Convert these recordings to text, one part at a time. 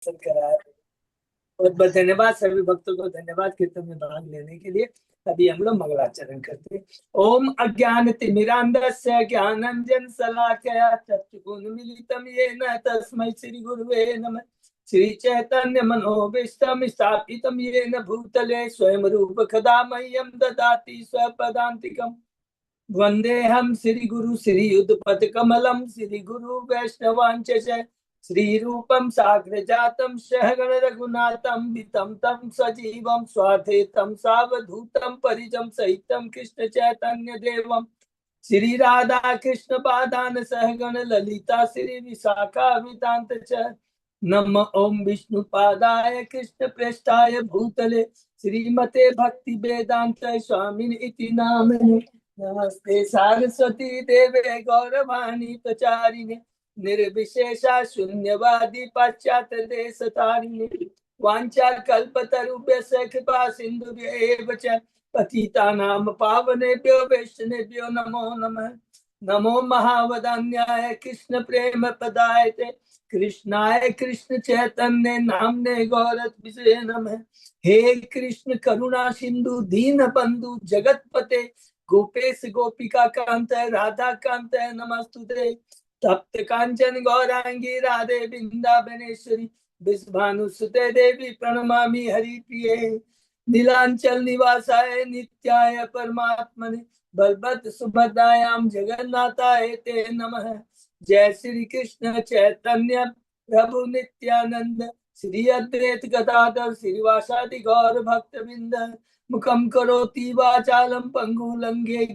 कराया। बहुत बहुत धन्यवाद सभी भक्तों को, धन्यवाद कीर्तन में भाग लेने के लिए। अभी हम लोग मंगलाचरण करते हैं। ओम अज्ञान तिमिरांधस्य ज्ञानंजन शलाकया चक्षुरुन्मीलितं येन तस्मै श्री गुरुवे नमः। श्री चैतन्य मनोभीष्टं स्थापितं येन भूतले स्वयं रूप कदा मह्यं ददाति स्वपदान्तिकम्। वंदेहम श्री गुरु श्री युद्धपद कमलम श्री गुरु वैष्णवांच श्री रूपम साग्र जातम सहगण रघुनाथम वितम तम सजीवम स्वाधेतम सावधूतम परिजम सहितम कृष्ण चैतन्य देवम श्री राधा कृष्ण पादान सहगण ललिता श्री विशाखा वितांत च नम ओम विष्णु पादाय कृष्ण प्रेष्ठाय भूतले श्रीमते भक्ति वेदांत स्वामिन इति नामने। नमस्ते सारस्वती देवे गौरवाणी प्रचारिणे निर्विशेषा शून्यवादी पाश्चात्य देश तारिणे वांछा कल्पतरुभ्यश्च कृपा सिन्धुभ्येव च पतितानां पावनेभ्यो वैष्णवेभ्यो नमो नमः। नमो महावदान्याय कृष्ण प्रेम पदायते कृष्णाय कृष्ण चैतन्य नामने गौरत्मिसे नमः। हे कृष्ण करुणा सिंधु दीन बंधु जगतपते गोपेश गोपिका कांत राधा कांत नमस्तुते। तप्त कांचन गौरांगी राधे वृंदावनेश्वरी विश्वानुसुते देवी प्रणमामि हरिप्रिये। नीलांचल निवासाय नित्याय परमात्मने बलभद्र सुभद्रायां जगन्नाथाय ते नमः। जय श्री कृष्ण चैतन्य प्रभु नित्यानंद श्री अद्वैत गदाधर श्रीवासादि गौर भक्तवृंद मुखम करोति वाचालम पंगु लंघे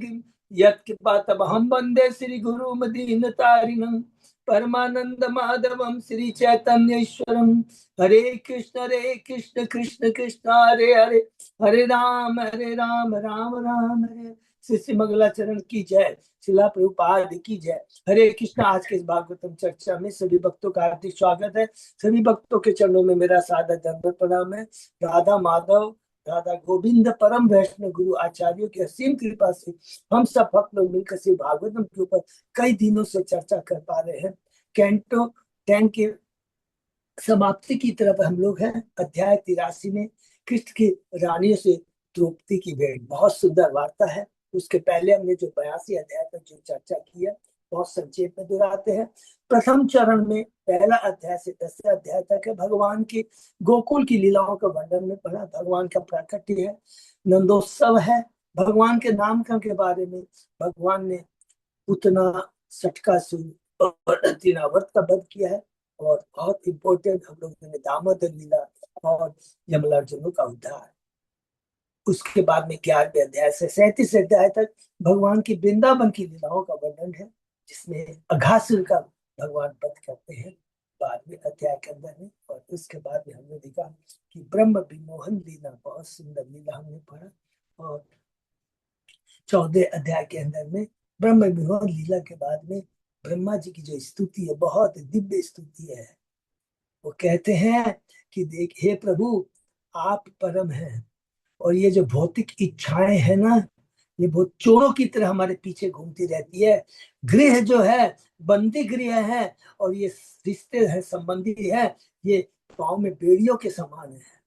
यत्कृपातमहं वन्दे श्री गुरुं दीनतारिणं परमानंद माधवम श्री चैतन्य ईश्वरम। हरे कृष्ण कृष्ण कृष्ण हरे हरे हरे राम राम राम हरे। श्री मंगलाचरण की जय, शिला प्रभुपाद की जय। हरे कृष्ण। आज के इस भागवतम चर्चा में सभी भक्तों का हार्दिक स्वागत है। सभी भक्तों के चरणों में मेरा सादर दंडवत प्रणाम है। राधा माधव राधा गोविंद परम वैष्णव गुरु आचार्यों की असीम कृपा से हम सब भक्त लोग मिलकर श्री भागवतम के ऊपर कई दिनों से चर्चा कर पा रहे हैं। कैंटो 10 के समाप्ति की तरफ हम लोग हैं। अध्याय 83 में कृष्ण की रानियों से द्रौपदी की भेंट, बहुत सुंदर वार्ता है। उसके पहले हमने जो 82 अध्याय तक जो चर्चा की है बहुत संक्षेप में दोहराते हैं। प्रथम चरण में पहला अध्याय से 10वें अध्याय तक है भगवान की गोकुल की लीलाओं का वर्णन में पढ़ा। भगवान का प्राकट्य है, नंदोत्सव है, भगवान के नामकरण के बारे में भगवान ने उतना सटकासुर और तीनावर्त का वध किया है। और बहुत इंपॉर्टेंट हम लोगों ने दामोदर लीला और यमलार्जुनों का उद्धार। उसके बाद में 11वें अध्याय से 37 अध्याय तक भगवान की वृंदावन की लीलाओं का वर्णन है, जिसमें अघासुर का भगवान वध करते हैं 12वें अध्याय के अंदर में। और उसके बाद में हमने देखा कि ब्रह्म विमोहन लीला, बहुत सुंदर लीला हमने पढ़ा। और 14वें अध्याय के अंदर में ब्रह्म विमोहन लीला के बाद में ब्रह्मा जी की जो स्तुति है, बहुत दिव्य स्तुति है। वो कहते हैं कि देख हे प्रभु, आप परम हैं और ये जो भौतिक इच्छाएं है ना, ये बहुत चोरों की तरह हमारे पीछे घूमती रहती है। गृह जो है बंदी गृह है और ये रिश्ते हैं, संबंधी है, ये पाँव में बेड़ियों के समान है।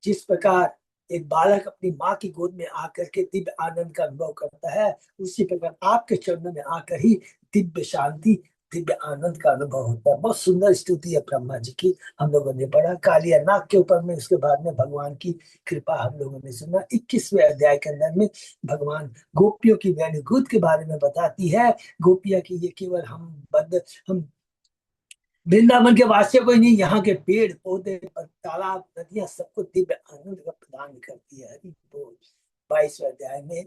जिस प्रकार एक बालक अपनी माँ की गोद में आकर के दिव्य आनंद का अनुभव करता है, उसी प्रकार आपके चरणों में आकर ही दिव्य शांति, दिव्य आनंद का अनुभव होता है। बहुत सुंदर स्तुति है ब्रह्मा जी की, हम लोगों ने पढ़ा। कालिया नाग के ऊपर में उसके बाद में भगवान की कृपा हम लोगों ने सुना। 21वें अध्याय के अंदर में भगवान गोपियों की वेणुगूत के बारे में बताती है। गोपिया की ये केवल हम वृंदावन के वासियों को ही नहीं, यहाँ के पेड़ पौधे तालाब नदियां सबको दिव्य आनंद का प्रदान करती है। हरि बोल। 22वें अध्याय में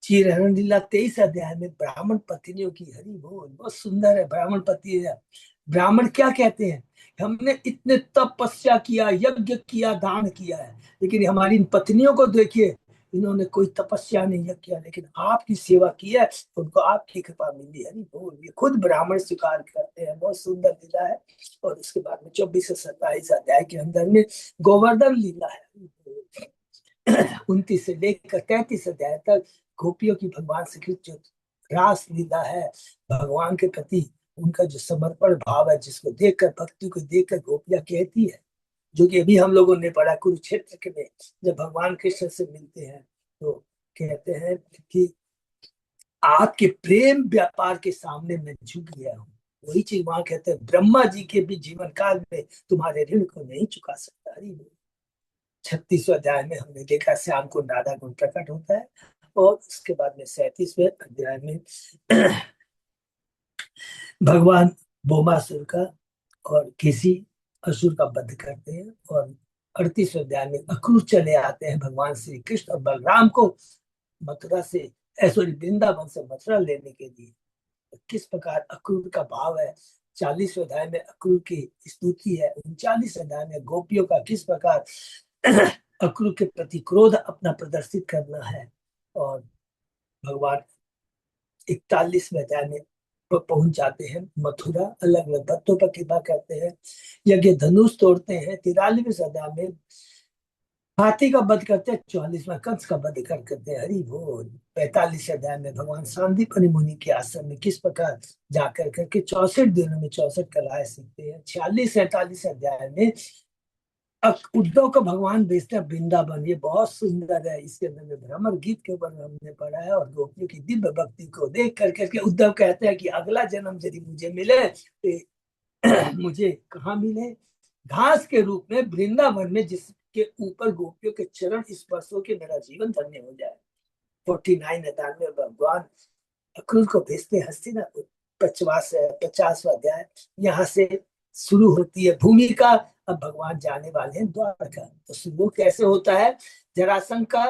चीरहरण लीला। 23 अध्याय में ब्राह्मण पत्नियों की, हरि बोल, बहुत सुंदर है। ब्राह्मण पत्नी, ब्राह्मण क्या कहते हैं, हमने इतने तपस्या किया, यज्ञ किया, दान किया है, लेकिन हमारी इन पत्नियों को देखिए, इन्होंने कोई तपस्या नहीं किया, लेकिन आपकी सेवा की है, उनको आपकी कृपा मिली। हरि बोल। ये खुद ब्राह्मण स्वीकार करते हैं। बहुत सुंदर लीला है। और उसके बाद में 24 से 27 अध्याय के अंदर में गोवर्धन लीला है। 29 से लेकर 33 अध्याय तक गोपियों की भगवान श्री कृष्ण जो रास लीला है, भगवान के प्रति उनका जो समर्पण भाव है, जिसको देखकर, भक्ति को देखकर गोपियां कहती है, जो कि अभी हम लोगों ने पढ़ा कुरुक्षेत्र के में, जब भगवान कृष्ण से मिलते हैं तो कहते हैं कि आपके प्रेम व्यापार के सामने मैं झुक गया हूँ। वही चीज वहां कहते हैं, ब्रह्मा जी के भी जीवन काल में तुम्हारे ऋण को नहीं चुका सकता। हरि बोल। 36वें अध्याय में हमने देखा श्याम को राधा गुण प्रकट होता है, और उसके बाद में 37वें अध्याय में भगवान बोमासुर का और किसी असुर का वध करते हैं, और 38वें अध्याय में अक्रूर चले आते हैं भगवान श्री कृष्ण और बलराम को मथुरा से, सॉरी, वृंदावन से मथुरा लेने के लिए। तो किस प्रकार अक्रूर का भाव है। 40वें अध्याय में अक्रूर की स्तुति है। 39वें अध्याय में गोपियों का किस प्रकार अक्रूर के प्रति क्रोध अपना प्रदर्शित करना है। और भगवान 41वें अध्याय में पहुंच जाते हैं मथुरा, अलग अलग भक्तों पर कृपा करते हैं, यज्ञ धनुष तोड़ते हैं। 43वें अध्याय में हाथी का वध करते हैं, 44वां कंस का वध करते हैं। हरि बोल। 45 अध्याय में भगवान सांदीपनि मुनि के आश्रम में किस प्रकार जाकर करके 64 दिनों में 64 कलाएं सीखते हैं। 46 47 अध्याय में उद्धव को भगवान भेजते हैं वृंदावन। ये बहुत सुंदर है। इसके अंदर में भ्रमर गीत के ऊपर हमने पढ़ा है, और गोपियों की दिव्य भक्ति को देख करके उद्धव कहते हैं कि अगला जन्म यदि मुझे मिले तो मुझे कहाँ मिले, घास के रूप में वृंदावन में, जिसके ऊपर गोपियों के चरण स्पर्शों के मेरा जीवन धन्य हो जाए। 49 अध्याय में भगवान अक्रूर को भेजते हैं हस्तिनापुर। 50वां अध्याय यहाँ से शुरू होती है भूमिका। अब भगवान जाने वाले हैं द्वारका। तो शुरू कैसे होता है, जरासंध का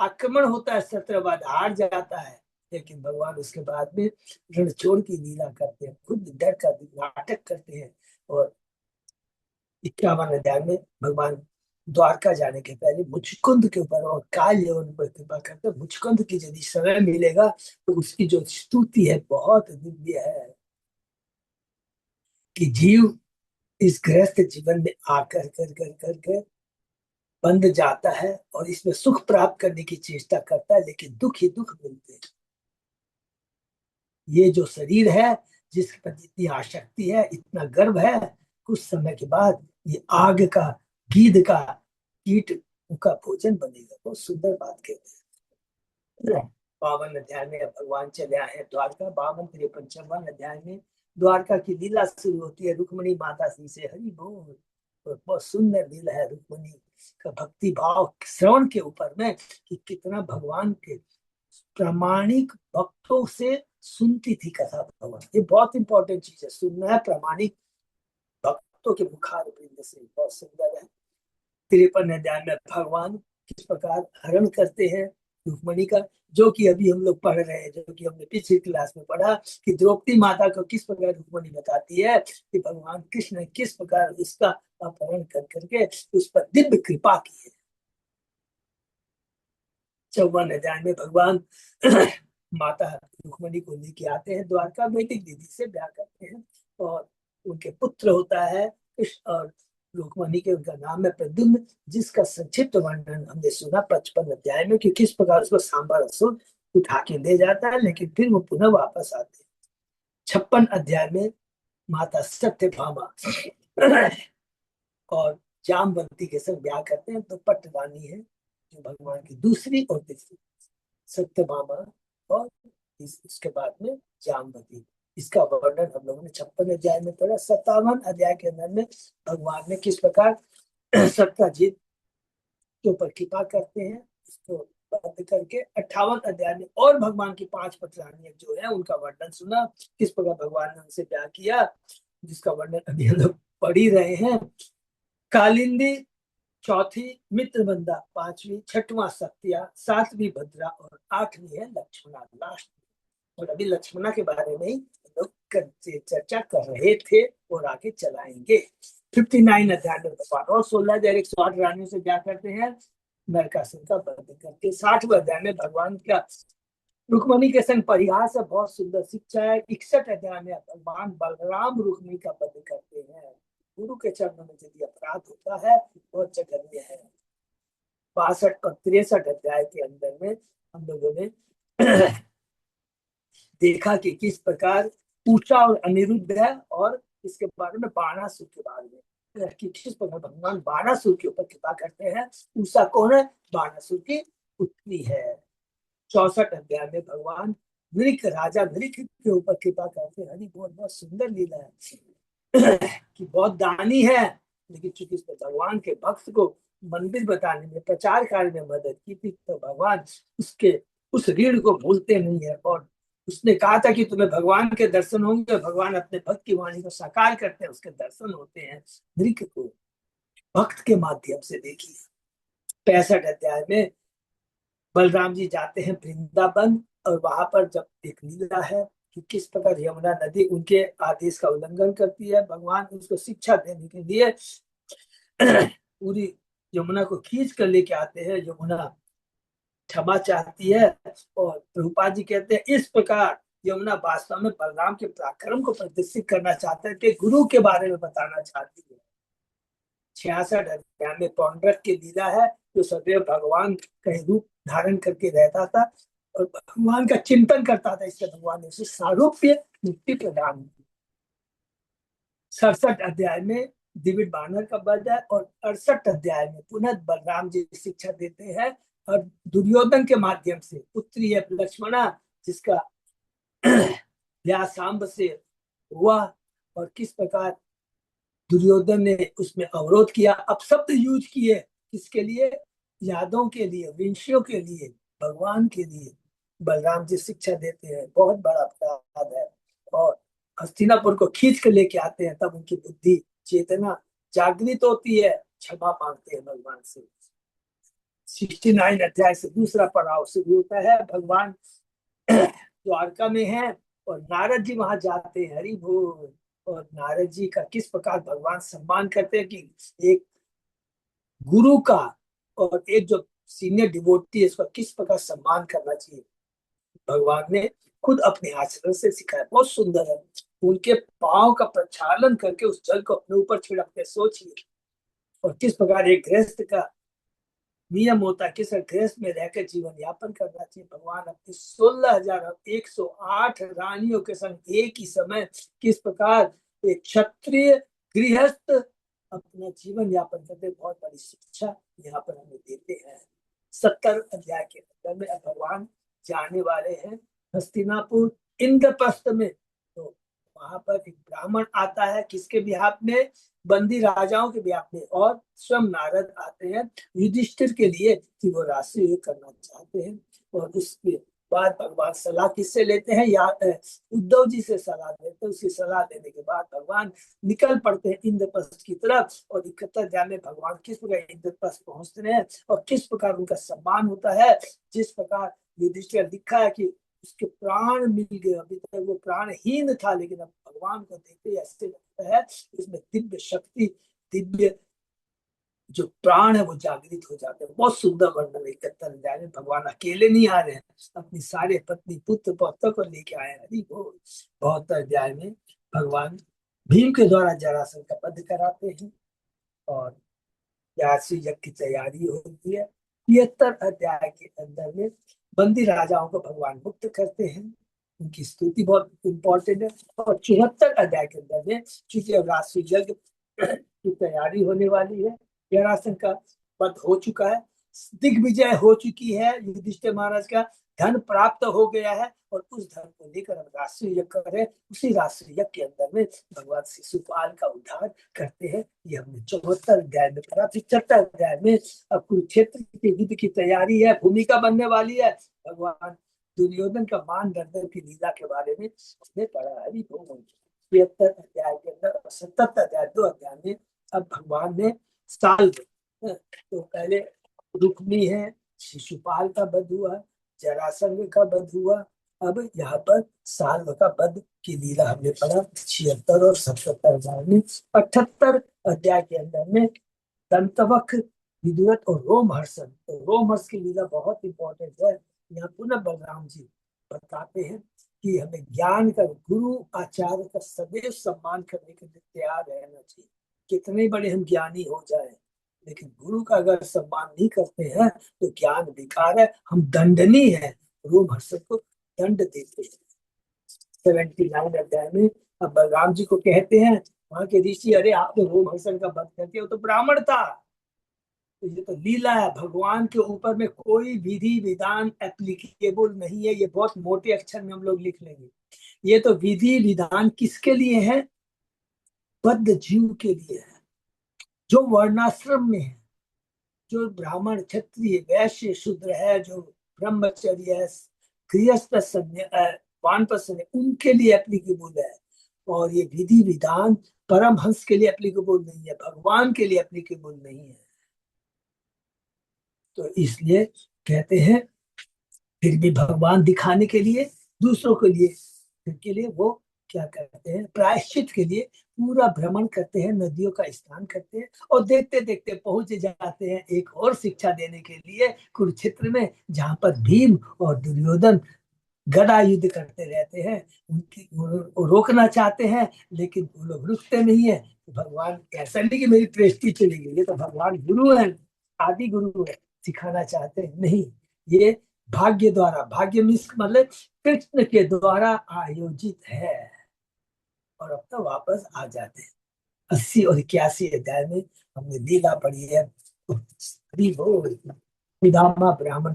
आक्रमण होता है, 17 बाद हार जाता है, लेकिन भगवान उसके बाद में रणछोड़ की लीला करते हैं, खुद डर का नाटक करते हैं। और 51 अध्याय में भगवान द्वारका जाने के पहले मुचकुंद के ऊपर और काल यवन पर कृपा करते हैं। मुचकुंद की यदि समय मिलेगा तो उसकी जो स्तुति है बहुत दिव्य है, कि जीव इस गृहस्थ जीवन में आकर कर बंध जाता है और इसमें सुख प्राप्त करने की चेष्टा करता है, लेकिन दुख ही दुख मिलते हैं। ये जो शरीर है, जिसके प्रति इतनी आसक्ति है, इतना गर्व है, कुछ समय के बाद ये आग का, गीध का, कीट का भोजन बनेगा। बहुत सुंदर बात कहते हैं। 52 अध्याय में भगवान चले आए हैं द्वारका। 52 53 54 अध्याय में द्वारका की लीला शुरू होती है रुक्मणी माता जी से। हरि बोल। और बहुत सुंदर लीला है रुक्मणी का भक्ति भाव श्रवण के ऊपर में, कि कितना भगवान के प्रामाणिक भक्तों से सुनती थी कथा भगवान। ये बहुत इंपॉर्टेंट चीज है, सुनना है प्रामाणिक भक्तों के मुखार बिंद से। बहुत सुंदर है। 53 अध्याय में भगवान किस प्रकार हरण करते हैं रुक्मणी का, जो कि अभी हम लोग पढ़ रहे हैं, जो कि हमने पिछली क्लास में पढ़ा, कि द्रौपदी माता को किस प्रकार रुक्मणी बताती है कि भगवान कृष्ण ने किस प्रकार उसका अपहरण कर करके उस पर दिव्य कृपा की है। 54 अध्याय में भगवान माता रुक्मणी को लेके आते हैं द्वारका, बेटी दीदी से ब्याह करते हैं, और उनके पुत्र होता है कृष्ण, और रुक्मणी के उनका नाम है प्रद्युम्न, जिसका संक्षिप्त वर्णन हमने सुना 55 अध्याय में, कि किस प्रकार उसको सांबर असुर उठा के ले जाता है, लेकिन फिर वो पुनः वापस आते हैं। 56 अध्याय में माता सत्यभामा और जामवंती के संग ब्याह करते हैं। तो पट रानी है जो भगवान की दूसरी और तीसरी, सत्यभामा और इसके बाद में जामवती। इसका वर्णन हम लोगों ने 56 अध्याय में पढ़ा। 57 अध्याय के अंदर में भगवान ने किस प्रकार सत्यजीत के ऊपर कृपा करते हैं, इसको बंद करके 58 अध्याय में और भगवान की 5 पटरानियां जो है उनका वर्णन सुना, किस प्रकार भगवान ने उनसे ब्याह किया, जिसका वर्णन अभी हम लोग पढ़ ही रहे हैं। कालिंदी चौथी, मित्रबंधा पांचवी, छठवां सत्या, सातवीं भद्रा और आठवीं है लक्ष्मणा, लास्ट। और अभी लक्ष्मणा के बारे में ही लोग चर्चा कर रहे थे और आगे चलाएंगे। 59 अध्याय में भगवान और 16,108 रानियों से क्या करते हैं, नरकासुर का वध करके। 60वें अध्याय में भगवान का रुक्मणी के संग परिहास है, बहुत सुंदर शिक्षा है। 61 अध्याय में भगवान बलराम रुक्मणी का वध करते हैं। गुरु के चरणों में यदि अपराध होता है बहुत जघन्य है। 62 और 63 अध्याय के अंदर में हम लोगों ने देखा कि किस प्रकार उषा और अनिरुद्ध है, और इसके बारे में बाणासुर के बारे में कि किस प्रकार भगवान बाणासुर के ऊपर कृपा करते हैं। उषा कौन है? बाणासुर की पुत्री है। 64 अध्याय में भगवान नृक, राजा नृक के ऊपर कृपा करते हैं। बहुत बहुत सुंदर लीला है कि बहुत दानी है, लेकिन चूंकि इसने भगवान के भक्त को मंदिर बताने में, प्रचार कार्य में मदद की थी, तो भगवान उसके उस ऋण को भूलते नहीं है। और उसने कहा था कि तुम्हें भगवान के दर्शन होंगे, भगवान अपने भक्त की वाणी को साकार करते हैं, उसके दर्शन होते हैं। नृक को भक्त के माध्यम से देखिए। 65 अध्याय में बलराम जी जाते हैं वृंदावन, और वहां पर जब एक लीला है कि किस प्रकार यमुना नदी उनके आदेश का उल्लंघन करती है, भगवान उसको शिक्षा देने के लिए पूरी यमुना को खींच कर लेके आते हैं। यमुना क्षमा चाहती है, और प्रभुपाद जी कहते हैं इस प्रकार यमुना वास्तव में बलराम के पराक्रम को प्रदर्शित करना चाहते हैं, कि गुरु के बारे में बताना चाहती है। 66 अध्याय में पौंड्रक की लीला है, जो सदैव भगवान का रूप धारण करके रहता था और भगवान का चिंतन करता था, इससे भगवान ने उसे सारूप्य मुक्ति प्रदान की। 67 अध्याय में दिव्य बानर का वध है, और 68 अध्याय में पुनः बलराम जी शिक्षा देते हैं, और दुर्योधन के माध्यम से पुत्री है लक्ष्मणा, जिसका ब्याह सांब से हुआ, और किस प्रकार दुर्योधन ने उसमें अवरोध किया, अपशब्द यूज किए, किसके लिए? यादों के लिए, विंशियों के लिए, भगवान के लिए बलराम जी शिक्षा देते हैं। बहुत बड़ा अपराध है, और हस्तिनापुर को खींच कर लेके आते हैं, तब उनकी बुद्धि चेतना जागृत होती है, क्षमा मांगते हैं भगवान से। 69 अध्याय से दूसरा पड़ाव शुरू होता है। भगवान द्वारका में है, और नारद जी वहां जाते हैं, हरि बोल। और नारद जी का किस प्रकार भगवान सम्मान करते हैं, कि एक गुरु का और एक जो सीनियर डिवोटी है, इसका किस प्रकार सम्मान करना चाहिए, भगवान ने खुद अपने आचरण से सिखाया। बहुत सुंदर है। उनके पांव का प्रक्षालन करके उस जल को अपने ऊपर छिड़कते, सोचिए। और किस प्रकार एक गृहस्थ का नियम होता है, किस गृहस्थ में रहकर जीवन यापन करना चाहिए। भगवान अपनी 16,108 रानियों के संग एक ही समय किस प्रकार एक क्षत्रिय गृहस्थ अपना जीवन यापन करते, बहुत बड़ी शिक्षा यहाँ पर हमें देते हैं। 70 अध्याय के अंदर में अब भगवान जाने वाले हैं हस्तिनापुर, इंद्रप्रस्थ में। तो वहां पर एक ब्राह्मण आता है, किसके बिहाफ में? बंदी राजाओं के बिहाफ में। और स्वयं नारद आते हैं युधिष्ठिर के लिए कि वो राष्ट्रीय युद्ध करना चाहते हैं। और उसके बाद भगवान सलाह किससे लेते हैं? या उद्धव जी से सलाह लेते हैं। उसकी सलाह लेने के बाद भगवान निकल पड़ते हैं इंद्रप्रस्थ की तरफ। और 71 अध्याय में भगवान किस प्रकार इंद्रप्रस्थ पहुंचते हैं, और किस प्रकार उनका सम्मान होता है। जिस प्रकार युधिष्ठिर लिखा है कि उसके प्राण मिल गए, अभी तक वो प्राणहीन था, लेकिन अब भगवान को देखते ऐसे लगता है इसमें दिव्य शक्ति, दिव्य जो प्राण है वो जागृत हो जाते हैं। बहुत सुंदर वर्णन 71 अध्याय में। भगवान अकेले नहीं आ रहे हैं, अपनी सारे पत्नी पुत्र पौत्र को लेके आए हैं। हरि बोल। 72 अध्याय में भगवान भीम के द्वारा जरासंध का वध कराते हैं, और यासी यज्ञ की तैयारी होती है। 73 अध्याय के अंदर में बंदी राजाओं को भगवान मुक्त करते हैं, उनकी स्तुति बहुत इंपॉर्टेंट है। और 74 अध्याय के अंदर में चूंकि अब राष्ट्रीय यज्ञ की तैयारी होने वाली है, जरासंध का वध हो चुका है, दिग्विजय हो चुकी है, युधिष्ठिर महाराज का धन प्राप्त हो गया है, और उस धन को लेकर हम राष्ट्रीय यज्ञ करें। उसी राष्ट्रीय यज्ञ के अंदर में भगवान शिशुपाल का उद्धार करते हैं। ये हमने 74 अध्याय में पढ़ा। 75 अध्याय में अब कुरुक्षेत्र के युद्ध की तैयारी है, भूमिका बनने वाली है। भगवान दुर्योधन का मान दर्दन की लीला के बारे में उसने पढ़ा है। 73 अध्याय के अंदर 77 अध्याय 2 अध्याय में अब भगवान ने साल, तो पहले रुक्मी है, शिशुपाल का वध हुआ, जरासंध का वध हुआ, अब यहाँ पर साल्व का वध की लीला हमने पढ़ा 76 और 77 अध्याय में। 78 अध्याय के अंदर में दंतवक्र, विदुरथ और रोमहर्षण। तो रोमहर्ष की लीला बहुत इंपॉर्टेंट है। यहाँ पुनः बलराम जी बताते हैं कि हमें ज्ञान का, गुरु आचार्य का सदैव सम्मान करने के लिए तैयार रहना चाहिए। कितने बड़े हम ज्ञानी हो जाए, लेकिन गुरु का अगर सम्मान नहीं करते हैं तो ज्ञान बेकार है, हम दंडनीय है। रोमहर्षण को दंड देते हैं। 79 अध्याय में अब बलराम जी को कहते हैं वहां के ऋषि, अरे आपने रोमहर्षण का वध कर दिया, वो तो ब्राह्मण था। तो ये तो लीला है, भगवान के ऊपर में कोई विधि विधान एप्लीकेबल नहीं है। ये बहुत मोटे अक्षर में हम लोग लिख लेंगे। ये तो विधि विधान किसके लिए है? बद्ध जीव के लिए है, जो वर्णाश्रम में है, जो ब्राह्मण क्षत्रिय वैश्य शूद्र है, जो ब्रह्मचर्य है, गृहस्थ वानप्रस्थ है, उनके लिए एप्लीकेबल है। और ये विधि विधान परमहंस के लिए एप्लीकेबल नहीं है, भगवान के लिए एप्लीकेबल नहीं है। तो इसलिए कहते हैं फिर भी भगवान दिखाने के लिए, दूसरों के लिए, फिर के लिए वो क्या करते हैं, प्रायश्चित के लिए पूरा भ्रमण करते हैं, नदियों का स्नान करते हैं, और देखते देखते पहुंच जाते हैं एक और शिक्षा देने के लिए कुरुक्षेत्र में, जहां पर भीम और दुर्योधन गदा युद्ध करते रहते हैं। उनकी वो रोकना चाहते हैं, लेकिन वो लोग रुकते नहीं है। तो भगवान ऐसा नहीं कि मेरी प्रेस्टीज चलेगी, ये तो भगवान गुरु है, आदि गुरु है, सिखाना चाहते हैं नहीं। ये भाग्य द्वारा, भाग्य मीन्स मतलब कृष्ण के द्वारा आयोजित है। और अब तो वापस आ जाते हैं। 80 और 81 अध्याय में हमने लीला पढ़ी है। अभी वो सुदामा ब्राह्मण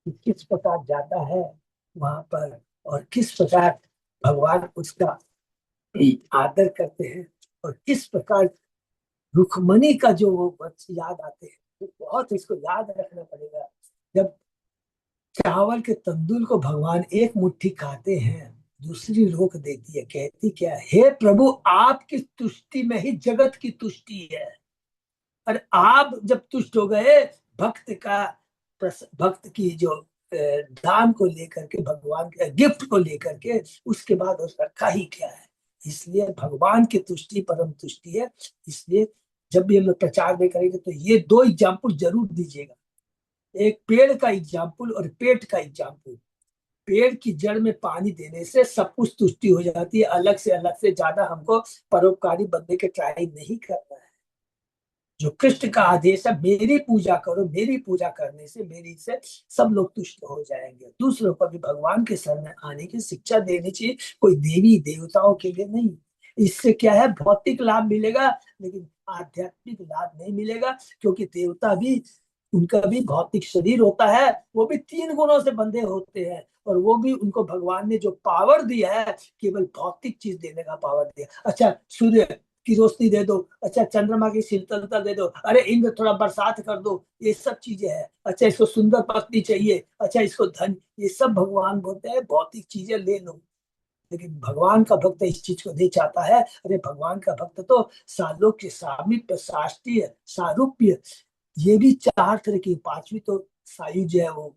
किस प्रकार जाता है वहां पर, और किस प्रकार भगवान उसका आदर करते हैं, और किस प्रकार रुक्मणी का जो वो वंश याद आते हैं, तो बहुत इसको याद रखना पड़ेगा। जब चावल के तंदूर को भगवान एक मुट्ठी खाते हैं, दूसरी रोक देती है, कहती क्या, हे प्रभु आपकी तुष्टि में ही जगत की तुष्टि है। और आप जब तुष्ट हो गए, भक्त का भक्त की जो दान को लेकर के, भगवान के गिफ्ट को लेकर के, उसके बाद उसका रखा ही क्या है। इसलिए भगवान की तुष्टि परम तुष्टि है। इसलिए जब भी हम लोग प्रचार में करेंगे तो ये दो एग्जाम्पल जरूर दीजिएगा, एक पेड़ का एग्जाम्पल और पेट का एग्जाम्पल। पेड़ की जड़ में पानी देने से सब कुछ तुष्टि हो जाती है, अलग से ज्यादा हमको परोपकारी बनने के ट्राई नहीं करना है। जो कृष्ण का आदेश है, मेरी पूजा करो, मेरी पूजा करने से मेरी से सब लोग तुष्ट हो जाएंगे। दूसरों को भी भगवान के शरण में आने की शिक्षा देनी चाहिए, कोई देवी देवताओं के लिए नहीं। इससे क्या है, भौतिक लाभ मिलेगा लेकिन आध्यात्मिक लाभ नहीं मिलेगा, क्योंकि देवता भी, उनका भी भौतिक शरीर होता है, वो भी 3 गुणों से बंधे होते हैं, और वो भी, उनको भगवान ने जो पावर दिया है, केवल भौतिक चीज देने का पावर दिया। अच्छा सूर्य की रोशनी दे दो, अच्छा चंद्रमा की शीतलता दे दो, अरे इंद्र थोड़ा बरसात कर दो, ये सब चीजें हैं। अच्छा इसको सुंदर पत्नी चाहिए, अच्छा इसको धन, ये सब भगवान बोलते हैं भौतिक चीजें ले लो। लेकिन भगवान का भक्त इस चीज को नहीं चाहता है। अरे भगवान का भक्त तो सालोक्य, सामीप्य, साष्टीय, सारूप्य, ये भी 4 तरह की, 5वीं तो सायुज है, वो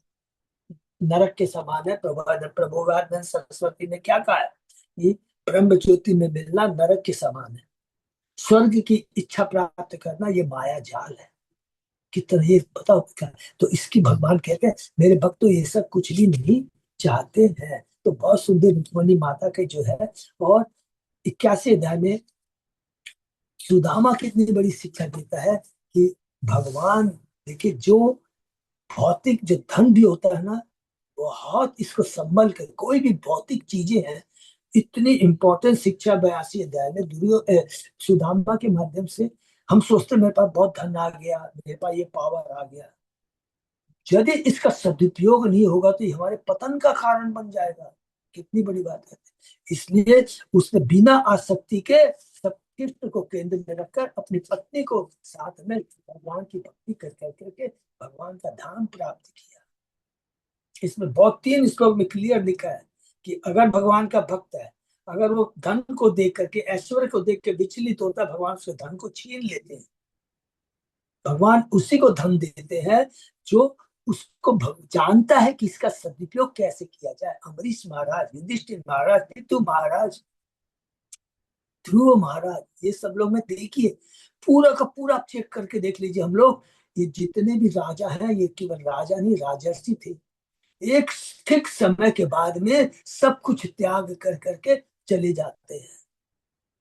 नरक के समान है। प्रभुवानंद सरस्वती ने क्या कहा है, ये ब्रह्म ज्योति में मिलना नरक के समान है, स्वर्ग की इच्छा प्राप्त करना ये माया जाल है। कितना ये बताओ क्या। तो इसकी भगवान कहते हैं मेरे भक्त तो ये सब कुछ भी नहीं चाहते हैं। तो बहुत सुंदर रुक्मणी माता के जो है, और 81 अध्याय में सुदामा कितनी बड़ी शिक्षा देता है कि भगवान, देखिए जो भौतिक जो धन भी होता है ना, बहुत इसको संभल कर, कोई भी भौतिक चीजें हैं, इतनी इंपॉर्टेंट शिक्षा 82 अध्याय में सुदामा के माध्यम से। हम सोचते मेरे पास बहुत धन आ गया, मेरे पास ये पावर आ गया, यदि इसका सदुपयोग नहीं होगा तो ये हमारे पतन का कारण बन जाएगा। कितनी बड़ी बात है। इसलिए उसने बिना आसक्ति के सब कृष्ण को केंद्र में रखकर अपनी पत्नी को साथ में भगवान की भक्ति कर करके भगवान का धाम प्राप्त किया। इसमें बहुत 3 श्लोक में क्लियर लिखा है कि अगर भगवान का भक्त है, अगर वो धन को देख करके, ऐश्वर्य को देख के विचलित होता है, भगवान उसके धन को छीन लेते हैं। भगवान उसी को धन देते हैं जो उसको जानता है कि इसका सदुपयोग कैसे किया जाए। अम्बरीश महाराज, युधिष्ठिर महाराज, पितु महाराज, ध्रुव महाराज, ये सब लोग में देखिए, पूरा का पूरा चेक करके देख लीजिए हम लोग, ये जितने भी राजा हैं, ये केवल राजा नहीं, राजर्षि थे। एक फिक्स समय के बाद में सब कुछ त्याग कर करके चले जाते हैं।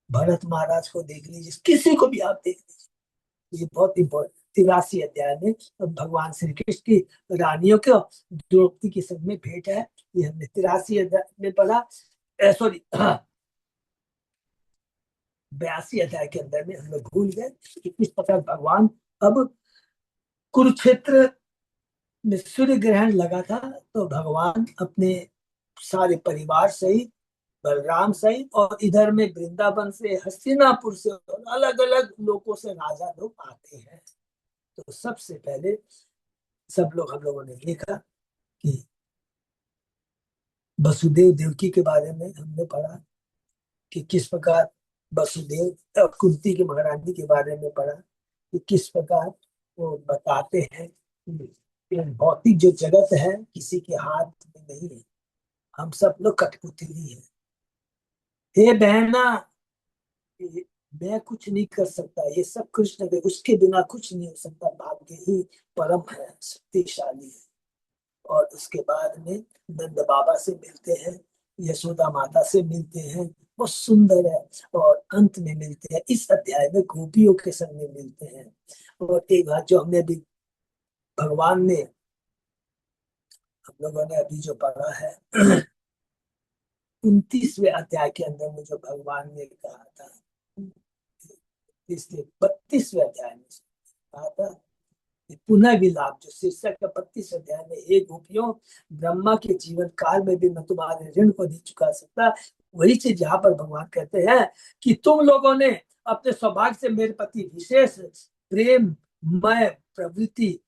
भरत महाराज को देख लीजिए, किसी को भी आप देख लीजिए, ये बहुत इंपॉर्टेंट। 83 अध्याय में भगवान श्री कृष्ण की रानियों को द्रौपदी के संग में भेंट है, ये हमने 83 अध्याय में पढ़ा। सॉरी 82 अध्याय के अंदर में हम लोग भूल गए कि किस प्रकार भगवान अब कुरुक्षेत्र में सूर्य ग्रहण लगा था, तो भगवान अपने सारे परिवार सहित, बलराम सहित, और इधर में वृंदावन से, हस्तिनापुर से, और अलग अलग लोगों से राजा लोग आते हैं। तो सबसे पहले सब लोग, हम लोगों ने देखा कि वसुदेव देवकी के बारे में हमने पढ़ा कि किस प्रकार वसुदेव, कुंती की महारानी के बारे में पढ़ा कि किस प्रकार वो बताते हैं कि भौतिक जो जगत है किसी के हाथ में नहीं है, हम सब लोग कठपुतली हैं। हे बहना, मैं कुछ नहीं कर सकता, ये सब कृष्ण के, उसके बिना कुछ नहीं हो सकता, भाग्य ही परम है, शक्तिशाली है। और उसके बाद में नंद बाबा से मिलते हैं, यशोदा माता से मिलते हैं, बहुत सुंदर है। और अंत में मिलते हैं इस अध्याय में गोपियों के संग में मिलते हैं। और एक बात जो हमने भी भगवान ने, हम लोगों ने अभी जो पढ़ा है 29वें अध्याय के अंदर में, जो भगवान ने कहा था, इसलिए 32वें अध्याय में कहा था पुनः विलाप, जो शीर्षक का 32 अध्याय में, हे गोपियों, ब्रह्मा के जीवन काल में भी मैं तुम्हारे ऋण को नहीं चुका सकता। वही चीज यहाँ पर भगवान कहते हैं कि तुम लोगों ने अपने सौभाग्य से मेरे प्रति विशेष प्रेम मय प्रवृत्ति,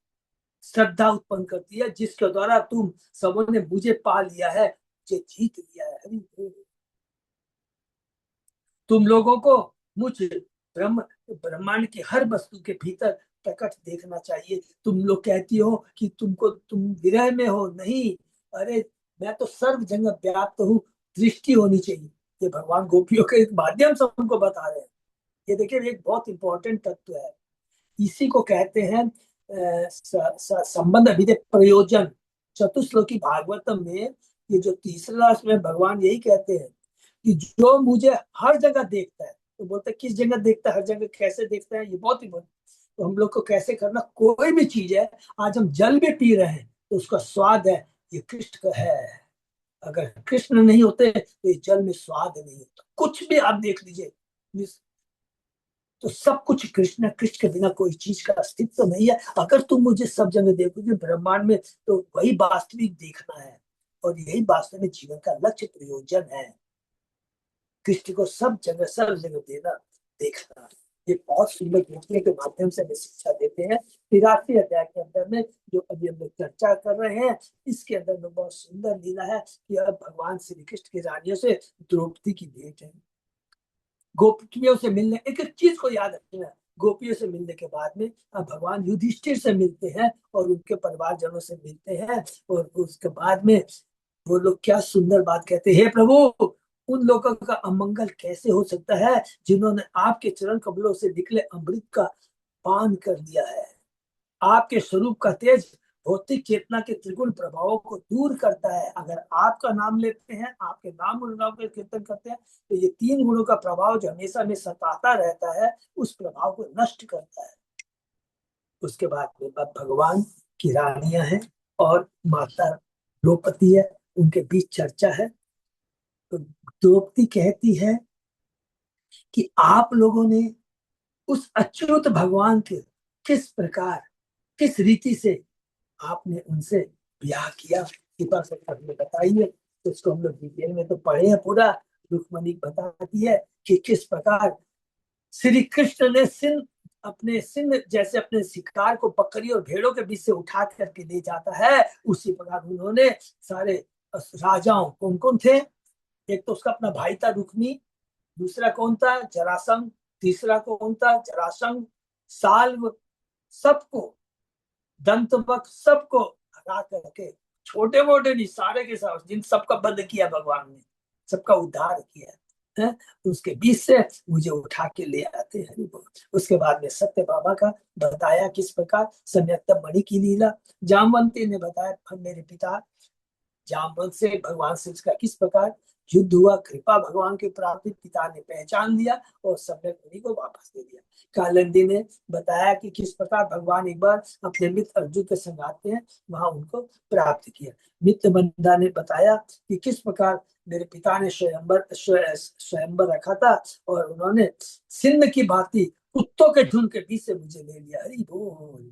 श्रद्धा उत्पन्न करती है, जिसके द्वारा तुम सबों ने मुझे पा लिया है, मुझे जीत लिया है। तुम लोगों को मुझ ब्रह्मांड की हर वस्तु के भीतर प्रकट देखना चाहिए। तुम लोग कहती हो कि तुम विरह में हो, नहीं, अरे मैं तो सर्व जगह व्याप्त हूँ, दृष्टि होनी चाहिए। ये भगवान गोपियों के एक माध्यम से हमको बता रहे हैं। ये देखिए, एक बहुत इंपॉर्टेंट तत्व है, इसी को कहते हैं संबंध अभिधेय प्रयोजन। चतुश्लोकी भागवतम में ये जो तीसरा रास में भगवान यही कहते हैं कि जो मुझे हर जगह देखता है, तो बोलते हैं किस जगह देखता है, हर जगह कैसे देखता है, ये बहुत ही बहुत। तो हम लोग को कैसे करना, कोई भी चीज है, आज हम जल भी पी रहे हैं तो उसका स्वाद है, ये कृष्ण का है। अगर कृष्ण नहीं होते तो ये जल में स्वाद नहीं होता। कुछ भी आप देख लीजिए, तो सब कुछ कृष्ण है, कृष्ण के बिना कोई चीज का अस्तित्व तो नहीं है। अगर तुम मुझे सब जगह देखोगे ब्रह्मांड में, तो वही वास्तविक देखना है, और यही वास्तव में जीवन का लक्ष्य प्रयोजन है, कृष्ण को सब जगह देना, देखना। ये बहुत सुंदर घटने के माध्यम से हमें शिक्षा देते हैं। 83 अध्याय के अंदर में जो अभी हम लोग चर्चा कर रहे हैं, इसके अंदर में बहुत सुंदर लीला है कि अब भगवान श्री कृष्ण की रानियों से द्रौपदी की भेंट है। गोपियों से मिलने, एक एक चीज को याद रखना, गोपियों से मिलने के बाद में अब भगवान युधिष्ठिर से मिलते हैं और उनके परिवारजनों से मिलते हैं। और उसके बाद में वो लोग क्या सुंदर बात कहते हैं, हे प्रभु, उन लोगों का अमंगल कैसे हो सकता है जिन्होंने आपके चरण कमलों से निकले अमृत का पान कर लिया है। आपके स्वरूप का तेज भौतिक चेतना के त्रिगुण प्रभावों को दूर करता है। अगर आपका नाम लेते हैं, आपके नाम गुणगान का कीर्तन करते हैं, तो ये तीन गुणों का प्रभाव जो हमेशा में सताता रहता है, उस प्रभाव को नष्ट करता है। उसके बाद में अब भगवान की रानियां हैं और माता द्रौपदी है, उनके बीच चर्चा है। तो द्रौपदी कहती है कि आप लोगों ने उस अच्युत भगवान के किस प्रकार, किस रीति से आपने उनसे ब्याह किया, कृपा से हमें बताइए। तो इसको हम लोग डिटेल में तो पढ़े हैं पूरा। रुक्मणी बताती है कि किस प्रकार श्री कृष्ण ने सिंह जैसे अपने शिकार को बकरी और भेड़ों के बीच से उठा करके ले जाता है, उसी प्रकार उन्होंने सारे राजाओं, कौन कौन थे, एक तो उसका अपना भाई था रुक्मी, दूसरा कौन था, जरासंध, तीसरा कौन था, जरासंध, साल्व, सबको, दंतवक, सबको हरा करके, छोटे मोटे नहीं, सारे के सारे, जिन सबका बंद किया भगवान ने, सबका उद्धार किया है, उसके बीच से मुझे उठा के ले आते हैं। उसके बाद में सत्य बाबा का बताया किस प्रकार सम्यक्तम मणि की लीला, जामवंती ने बताया मेरे पिता जामवंत से भगवान श्री का किस प्रकार युद्ध हुआ, कृपा भगवान की प्राप्ति पिता ने पहचान लिया और सबने उन्हीं को वापस दे दिया। कालिंदी ने बताया कि किस प्रकार भगवान एक बार अपने मित्र अर्जुन के संग आते हैं, वहां उनको प्राप्त किया। मित्र बंदा ने बताया कि किस प्रकार मेरे पिता ने स्वयंवर रखा था और उन्होंने सिंह की भांति कुत्तों के झुंड के बीच से मुझे ले लिया। हरि बोल।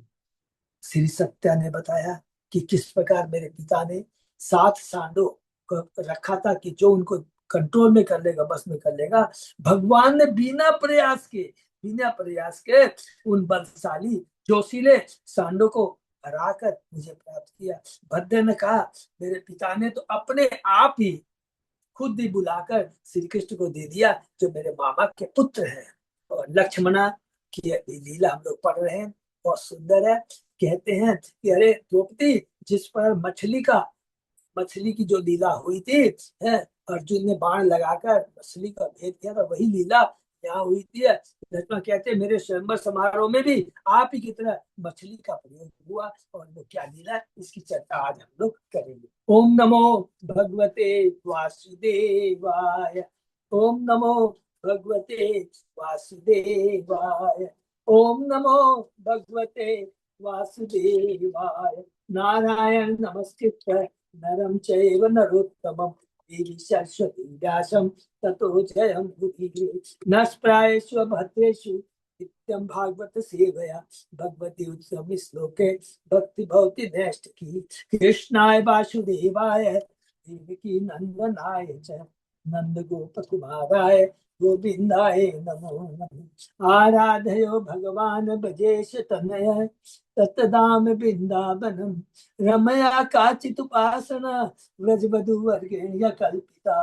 श्री सत्या ने बताया कि किस प्रकार मेरे पिता ने 7 सांडों को रखा था कि जो उनको कंट्रोल में कर लेगा, बस में कर लेगा। भगवान ने बिना प्रयास के उन बलशाली जोशीले सांडों को हराकर मुझे प्राप्त किया। भद्र ने कहा मेरे पिता ने तो अपने आप ही खुद ही बुलाकर श्री कृष्ण को दे दिया, जो मेरे मामा के पुत्र हैं। और लक्ष्मणा की लीला हम लोग पढ़ रहे हैं, बहुत सुंदर है। कहते हैं कि अरे द्रौपदी, जिस पर मछली की जो लीला हुई थी, है, अर्जुन ने बाण लगाकर मछली का भेद किया था, वही लीला यहाँ हुई थी। लक्ष्मण कहते हैं मेरे स्वयंवर समारोह में भी आप ही की तरह मछली का प्रयोग हुआ, और वो क्या लीला है इसकी चर्चा आज हम लोग करेंगे। ओम नमो भगवते वासुदेवाय। ओम नमो भगवते वासुदेवाय। ओम नमो भगवते वासुदेवाय। नारायण नमस्कृत्य नरं चैव नरोत्तमं देवी सरस्वती व्यासं ततो जयमुदीरये। नष्प्रायेषु भद्रेषु नित्यं भागवत सेवया भगवती उत्तम श्लोके भक्ति भवति नैष्ठिकी। कृष्णाय वासुदेवाय देवकी नंदनाय च नंद गोप कुमाराय गोविंदाय नमो नमः। आराधयो भगवान ब्रजेश तनय तत्दाम बिंदावनम रमया काचिदुपासना व्रजवधूवर्गेण्य कल्पिता।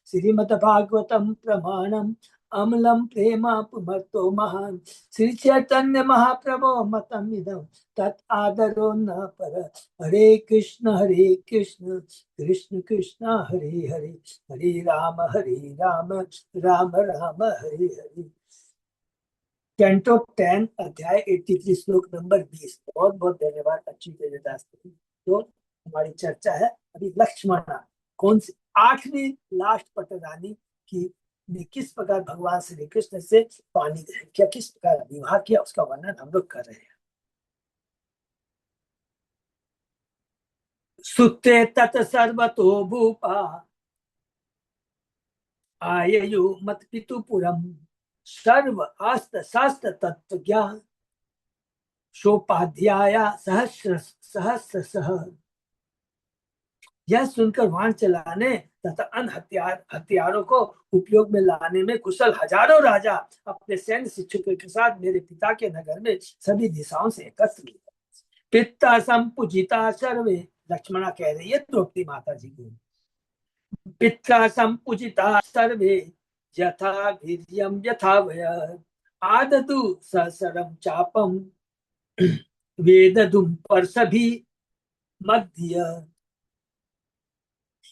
श्रीमद्भागवतम प्रमाणम अमलम प्रेमापुमर्तो महान। श्री चैतन्य महाप्रभो मतम इदम तत् आदरो न पर। हरे कृष्ण कृष्ण कृष्ण हरे हरे, हरे राम राम राम हरे हरे। कैंटो 10 अध्याय 83 श्लोक नंबर 20। बहुत बहुत धन्यवाद अच्छी तेजदास। तो हमारी चर्चा है अभी लक्ष्मणा, कौन सी 8वीं लास्ट पटरानी की ने किस प्रकार भगवान श्री कृष्ण से पानी ग्रहण किया, किस प्रकार विवाह किया, उसका वर्णन हम लोग कर रहे हैं। सुते तत् सर्वतो भूपा आययु मत पितुपुरम सर्व आस्त शास्त्र तत्व ज्ञान शोपाध्याय सहस्र सहस्र। यह सुनकर वाहन चलाने तथा अन्य हथियारों को उपयोग में लाने में कुशल हजारों राजा अपने सैन्य शिक्षकों के साथ मेरे पिता के नगर में सभी दिशाओं से एकत्र हुए। पिता संपूजिता सर्वे, लक्ष्मणा कह रही है द्रौपदी माता जी को, पिता संपूजिता सर्वे यथा वीर्यम यथा वय आदतु सहस्रम चापम वेदधुम पर सभी मध्य।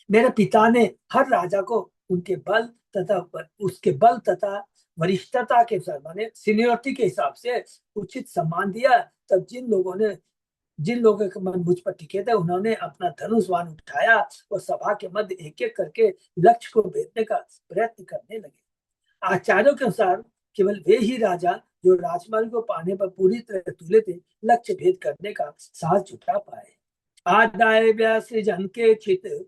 मेरे पिता ने हर राजा को उनके बल तथा वरिष्ठता के साथ, माने सीनियोरिटी के हिसाब से उचित सम्मान दिया। तब जिन लोगों के मन मुझ पर टिके थे, उन्होंने अपना धनुष बाण उठाया और सभा के मध्य एक एक करके लक्ष्य को भेदने का प्रयत्न करने लगे। आचार्यों के अनुसार केवल वे ही राजा जो राजमार्ग को पाने पर पूरी तरह तुले थे, लक्ष्य भेद करने का साहस जुटा पाए। आदाय व्यासृजन के चित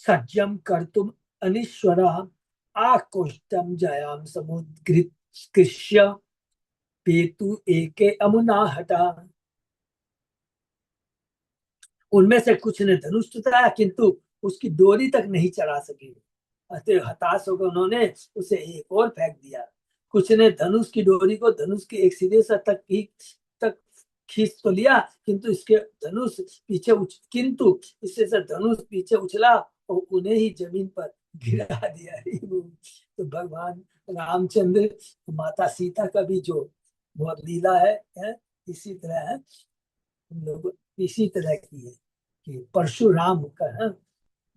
सज्जम कर्तुम अनीश्वरा आकोष्टम जयाम समुद्कृष्य पेतु एके अमुना हटा। उनमें से कुछ ने धनुष उठाया किंतु उसकी डोरी तक नहीं चढ़ा सके, अतः हताश होकर उन्होंने उसे एक और फेंक दिया। कुछ ने धनुष की डोरी को धनुष के एक सिरे से तक खींच तो लिया, किंतु इससे धनुष पीछे उछला और उन्हें ही जमीन पर गिरा दिया। तो भगवान रामचंद्र माता सीता का भी जो बहुत लीला है इसी तरह है, हम लोग इसी तरह की है कि परशुराम का है,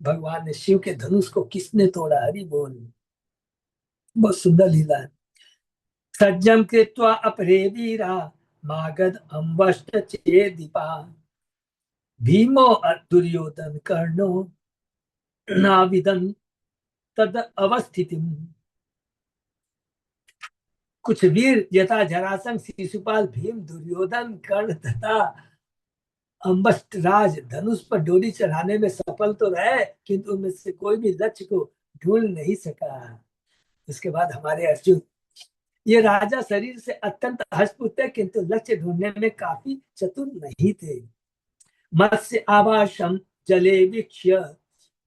भगवान ने शिव के धनुष को किसने तोड़ा। हरि बोल। बहुत सुंदर लीला है। सज्जम कृत्वा अपरे वीरा मागध अम्बष्ट चेदीपा भीमो दुर्योधन कर्णो नाविदन तद अवस्थिति। कुछ वीर यथा जरासंध, शिशुपाल, भीम, दुर्योधन, कर्ण तथा अम्बस्ट राज धनुष पर डोरी चढ़ाने में सफल तो रहे, किंतु उनमें से कोई भी लक्ष्य को ढूंढ नहीं सका। उसके बाद हमारे अर्जुन, ये राजा शरीर से अत्यंत हष्टपुष्ट थे, किंतु लक्ष्य ढूंढने में काफी चतुर नहीं थे। मत्स्य आभासम जले वीक्ष्य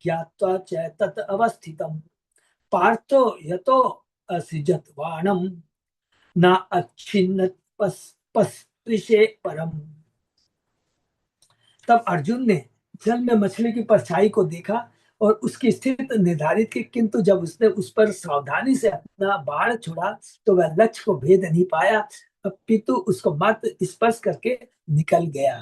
ज्ञात्वा च तत् अवस्थितम् पार्थो यतो असृजत बाणम न अच्छिन्न पस्पृशे परम। तब अर्जुन ने जल में मछली की परछाई को देखा और उसकी स्थिति निर्धारित की, किंतु जब उसने उस पर सावधानी से अपना बाण छोड़ा तो वह लक्ष्य को भेद नहीं पाया, अपितु उसको मात्र स्पर्श करके निकल गया।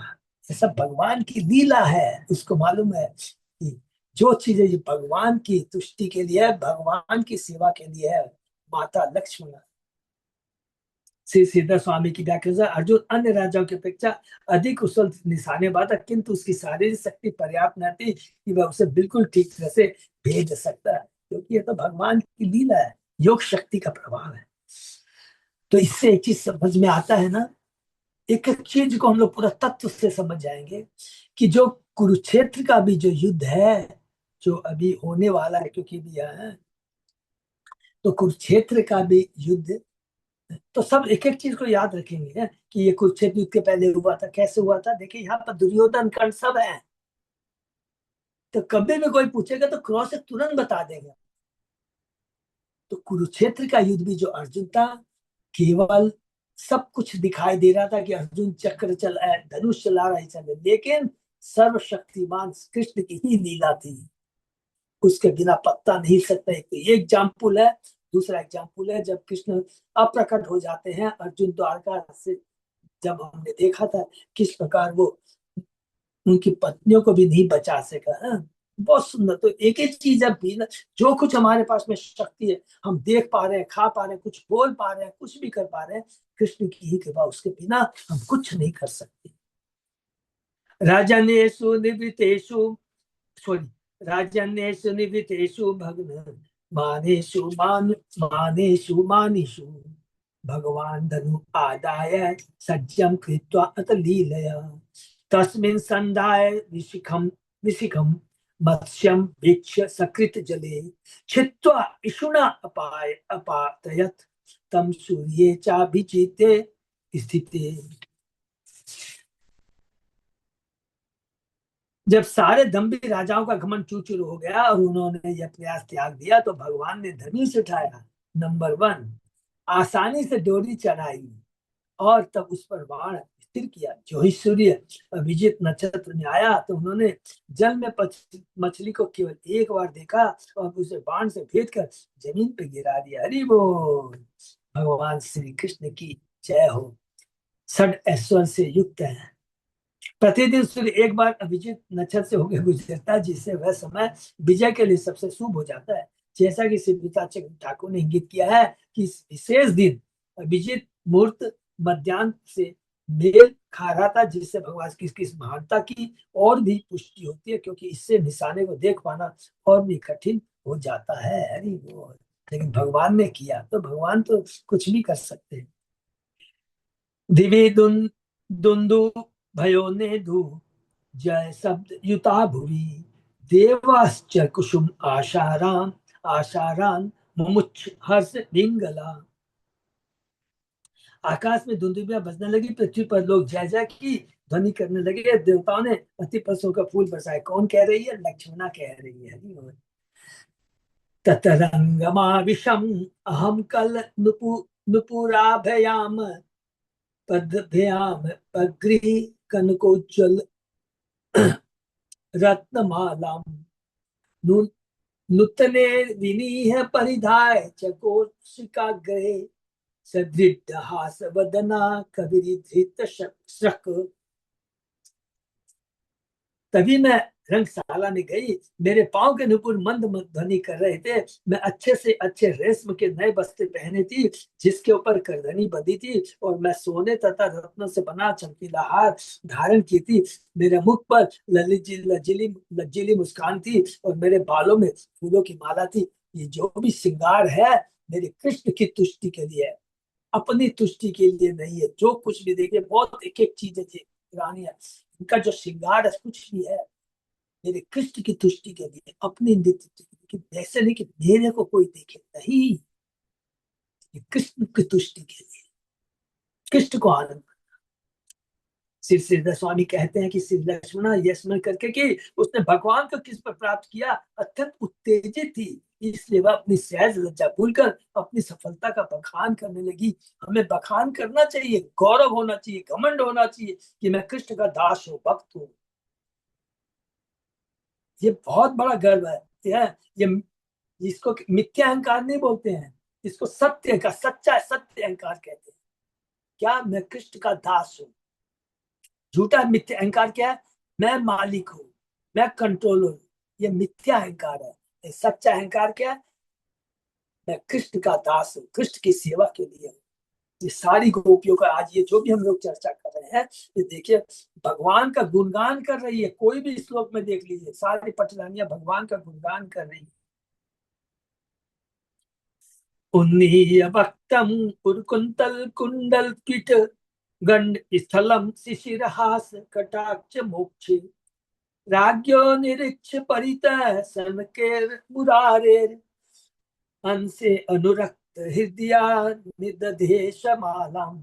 ये सब भगवान की लीला है। उसको मालूम है कि जो चीजें ये भगवान की तुष्टि के लिए है, भगवान की सेवा के लिए है। माता लक्ष्मण, श्री सीधा स्वामी की व्याख्या, अर्जुन अन्य राजाओं की अपेक्षा अधिक कुशल निशानेबाज था, किंतु उसकी शारीरिक शक्ति पर्याप्त न थी कि वह उसे बिल्कुल ठीक तरह से भेज सकता है, क्योंकि यह तो भगवान की लीला है, योग शक्ति का प्रभाव है। तो इससे एक चीज समझ में आता है ना, एक एक चीज को हम लोग पूरा तत्व से समझ जाएंगे कि जो कुरुक्षेत्र का भी जो युद्ध है, जो अभी होने वाला है, क्योंकि भी है तो कुरुक्षेत्र का भी युद्ध, तो सब एक एक चीज को याद रखेंगे है कि ये कुरुक्षेत्र युद्ध के पहले हुआ था, कैसे हुआ था। देखिए यहाँ पर दुर्योधन कर्ण सब है, तो कभी भी कोई पूछेगा तो क्रॉस से तुरंत बता देगा। तो कुरुक्षेत्र का युद्ध भी जो अर्जुन था, केवल सब कुछ दिखाई दे रहा था कि अर्जुन चक्र चल धनुष चला रहा है, लेकिन सर्वशक्तिमान कृष्ण की ही लीला थी, उसके बिना पत्ता नहीं सकता। एक एग्जाम्पल है। दूसरा एग्जाम्पल है जब कृष्ण अप्रकट हो जाते हैं अर्जुन द्वारका से, जब हमने देखा था किस प्रकार वो उनकी पत्नियों को भी नहीं बचा सका है। बहुत सुंदर। तो एक एक चीज अब भी ना, जो कुछ हमारे पास में शक्ति है, हम देख पा रहे हैं, खा पा रहे हैं, कुछ बोल पा रहे हैं, कुछ भी कर पा रहे हैं, कृष्ण की ही कृपा, उसके बिना हम कुछ नहीं कर सकते। राजनेषु निवृतेषु, सॉरी, राजन्येषु निवृतेषु भग्न मानेषु मानिषु भगवान धनु आदाय सज्जम कृत्वा अत लीलया तस्मिन् संधाय विशिखम मत्स्यम वीक्ष्य सकृत जले छित्त्वा इषुणा अपातयत तम सूर्ये चाभिचिते स्थिते। जब सारे दम्भी राजाओं का घमंड चूर हो गया और उन्होंने यह प्रयास त्याग दिया, तो भगवान ने धनुष उठाया, नंबर 1, आसानी से डोरी चढ़ाई और तब उस पर बाण स्थिर किया। जो ही सूर्य अभिजीत नक्षत्र में आया तो उन्होंने जल में मछली को केवल एक बार देखा और उसे बाण से भेद कर जमीन पे गिरा दिया। हरि बोल, भगवान श्री कृष्ण की जय हो। षड ऐश्वर्य से युक्त है। प्रतिदिन सूर्य एक बार अभिजीत नक्षत्र से होकर गुजरता है, जिससे वह समय विजय के लिए सबसे शुभ हो जाता है। जैसा कि श्री ठाकुर ने इंगित किया है कि इस विशेष दिन अभिजीत मुहूर्त मध्याह्न से मेल खा रहा था, जिससे भगवान की महानता की और भी पुष्टि होती है, क्योंकि इससे निशाने को देख पाना और भी कठिन हो जाता है। हरि बोल। लेकिन भगवान ने किया तो भगवान तो कुछ भी कर सकते हैं। दिव्य दुंदु भयो ने धू जय शब्द युता भुवि देवाश्च कुसुम आशाराम आशाराम मुमुच्छ हर्ष पिंगला। आकाश में धुंधुबियां बजने लगी, पृथ्वी पर लोग जय जय की ध्वनि करने लगे। देवताओं ने अति पशुओं का फूल बरसाए। कौन कह रही है? लक्ष्मणा कह रही है। ततरंगमा विषम अहम कल नुपुराभयाम पदभ्याम पग्री कनकोज्ज्वल रत्नमालाम नूतने विनीह परिधाय चकोशिका ग्रहे सदृढ़ हास वदना कविरी धृत शक। तभी मैं रंगशाला में गई, मेरे पांव के नुपुर मंद मंद ध्वनि कर रहे थे। मैं अच्छे से अच्छे रेशम के नए वस्त्र पहने थी, जिसके ऊपर करधनी बंधी थी, और मैं सोने तथा रत्नों से बना चमकीला हार धारण की थी। मेरे मुख पर लजीली लजीली मुस्कान थी और मेरे बालों में फूलों की माला थी। ये जो भी श्रृंगार है मेरे कृष्ण की तुष्टि के लिए है, अपनी तुष्टि के लिए नहीं है। जो कुछ भी देखिए, बहुत एक एक चीज है रानी है, इनका जो श्रृंगार है कुछ भी है मेरे कृष्ण की तुष्टि के लिए, अपनी नित्य के लिए। लेकिन ऐसे नहीं कि मेरे को कोई देखे, नहीं, ये कृष्ण की तुष्टि के लिए, कृष्ण को आनंद। श्री श्रीधर स्वामी कहते हैं कि श्री लक्ष्मणा यह स्मरण करके कि उसने भगवान को किस पर प्राप्त किया, अत्यंत उत्तेजित थी, इसलिए वह अपनी सहज लज्जा भूलकर अपनी सफलता का बखान करने लगी। हमें बखान करना चाहिए, गौरव होना चाहिए, घमंड होना चाहिए कि मैं कृष्ण का दास हूँ, भक्त हूँ। ये बहुत बड़ा गर्व है। ये इसको मिथ्या अहंकार नहीं बोलते हैं, इसको सत्य का सच्चा सत्य अहंकार कहते हैं। क्या मैं कृष्ण का दास हूँ। झूठा मिथ्या अहंकार क्या है, मैं मालिक हूँ, मैं कंट्रोलर हूँ, ये मिथ्या अहंकार है। ये सच्चा अहंकार क्या है, मैं कृष्ण का दास हूँ, कृष्ण की सेवा के लिए हूँ। ये सारी गोपियों का आज ये जो भी हम लोग चर्चा कर रहे हैं, ये देखिए भगवान का गुणगान कर रही है। कोई भी श्लोक में देख लीजिए, सारी पटरानियां भगवान का गुणगान कर रही है। उन्नीय भक्तम उर्कुंतल कुंडल पीठ गंड स्थलम शिशिरहास कटाक्ष मोक्ष राज्ञो निरीक्ष परितः सनकेर मुरारेर अंसे अनुरक्त हृदया निदधे समालम।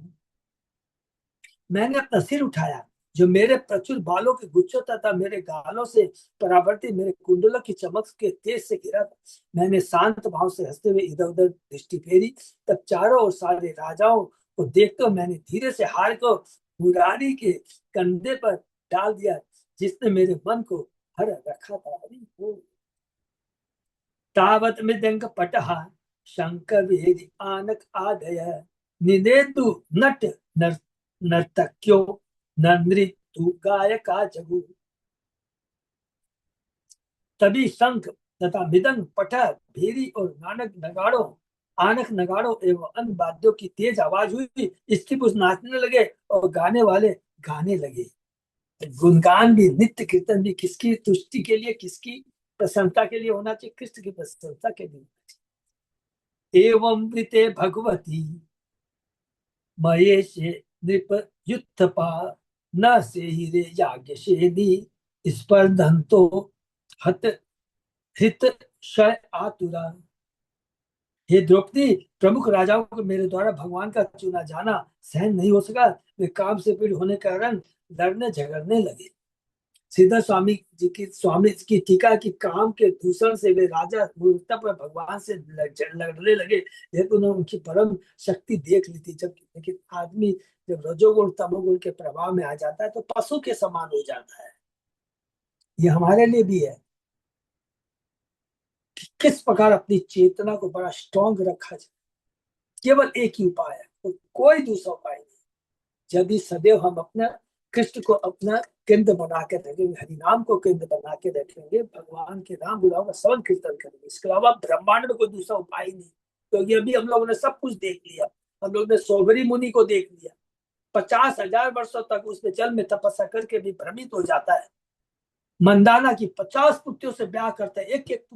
मैंने अपना सिर उठाया, जो मेरे प्रचुर बालों के गुच्छों तथा मेरे गालों से परावर्तित मेरे कुंडलों की चमक के तेज से गिरा था। मैंने शांत भाव से हंसते हुए इधर उधर दृष्टि फेरी, तब चारों ओर सारे राजाओं को देखकर मैंने धीरे से हार को मुरारी के कंधे पर डाल दिया, जिसने मेरे मन को हर रखा था। तावत मृदंग पटः शंख वेदी आनक आदय निनेदु नट नर नर्तक्यो नृत्यु गायका जगु। तभी शंख तथा मृदंग पटह भेरी और नानक नगाड़ों आनक नगाड़ों एवं अन्य वाद्यों की तेज आवाज हुई। स्त्री पुरुष नाचने लगे और गाने वाले गाने लगे। गुणगान भी, नित्य कीर्तन भी किसकी तुष्टि के लिए, किसकी प्रसन्नता के लिए होना चाहिए, कृष्ण की प्रसन्नता के लिए। एवं वृते भगवती महेश नृप युत्थपा न से हीरे याज्ञ शेनी स्पर्धंतो हत हित क्षय आतुरा। हे द्रौपदी, प्रमुख राजाओं को मेरे द्वारा भगवान का चुना जाना सहन नहीं हो सका। वे काम से पीड़ होने के कारण लड़ने झगड़ने लगे। सीधा स्वामी की टीका की काम के दूषण से वे राजा मूर्खता पर भगवान से लड़ने लगे। लेकिन उन्होंने उनकी परम शक्ति देख ली थी। जब लेकिन आदमी जब रजोगुण तमोगुण के प्रभाव में आ जाता है तो पशु के समान हो जाता है। ये हमारे लिए भी है कि किस प्रकार अपनी चेतना को बड़ा स्ट्रांग रखा जाए। केवल एक ही उपाय है, तो कोई दूसरा उपाय नहीं। यदि सदैव हम अपना कृष्ण को अपना केंद्र बना के रखेंगे, हरि नाम को केंद्र बना के रखेंगे, भगवान के नाम गुलाम का श्रवण कीर्तन करेंगे, इसके अलावा ब्रह्मांड में कोई दूसरा उपाय नहीं। क्योंकि अभी हम लोगों ने सब कुछ देख लिया। हम लोग ने सौभरी मुनि को देख लिया, 50,000 वर्षों तक उसने जल में तपस्या करके भी भ्रमित हो जाता है। मंदाना की 50 पुत्रियों से ब्याह करता है, एक एक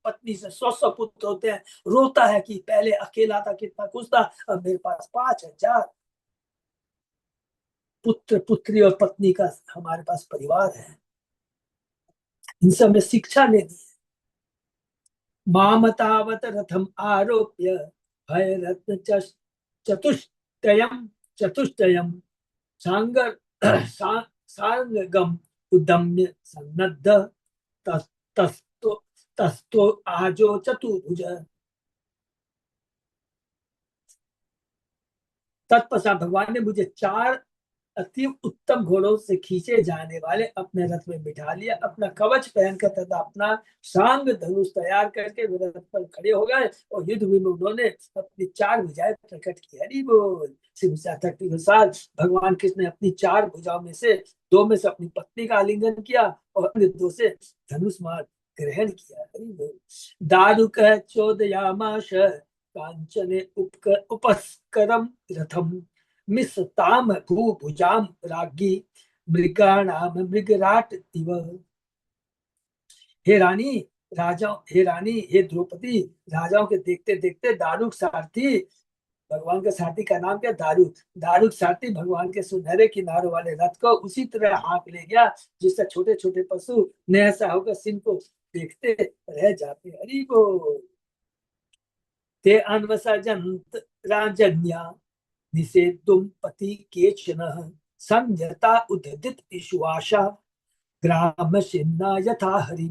पत्नी से 100 पुत्र होते हैं। रोता है कि पहले अकेला था, कितना कुछ था, अब मेरे पास 5,000 पुत्र पुत्री और पत्नी का हमारे पास परिवार है। इन सब में शिक्षा ने दी। मामतावत रथम आरोप्य भय रत्न चतुष्टयम चतुष्टयम सांगर सांगम उदम्य सन्नद्ध तस्तो तस्तो आजो चतुर्भुज। तत्पश्चात भगवान ने मुझे 4 अति उत्तम घोड़ों से खींचे जाने वाले अपने रथ में बिठा लिया। अपना कवच पहनकर तथा अपना सांग धनुष तैयार करके वे रथ पर खड़े हो गए और युद्ध में उन्होंने अपनी 4 भुजाएं प्रकट की। हरि बोल। के अनुसार भगवान कृष्ण ने अपनी 4 भुजाओं में से 2 में से अपनी पत्नी का आलिंगन किया और अन्य 2 से धनुष मार ग्रहण किया। हरि बोल। दारुक चोदयामाश कांचने उपस्करम रथम मिसताम भूभुजाम राज्ञी मृगाणाम मृगराट इव। हे रानी, राजा, हे रानी, हे द्रौपदी, राजाओं के देखते देखते दारुक सारथी, भगवान के सारथी का नाम क्या, दारुक, दारुक सारथी भगवान के सुनहरे किनारों वाले रथ को उसी तरह हाँक ले गया जिससे छोटे छोटे पशु निहसा होकर सिंह को देखते रह जाते। हरि बोल। ते अन्वसजन्त राजन्या निषेधुम पति केचन संयता उदित विश्वासा ग्राम सिन्हा यथा हरि।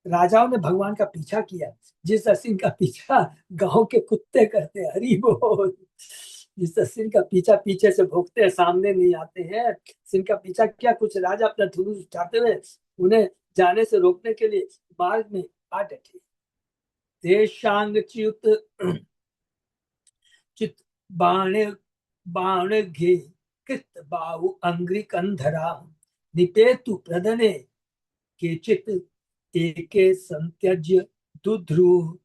राजाओं ने भगवान का पीछा किया जिस सिंह का पीछा गांव के कुत्ते करते हैं। हरि बोल। जिस सिंह का पीछा पीछे से भोगते हैं, सामने नहीं आते हैं। सिंह का पीछा किया, कुछ राजा अपना धनुष उठाते हुए उन्हें जाने से रोकने के लिए मार्ग में आ डटे। देशांग च्युत चित बाण बाण घे कृत बाहु अंग्री कंधरा निपेतु प्रदने केचित एके संत्यज्य दुध्रु।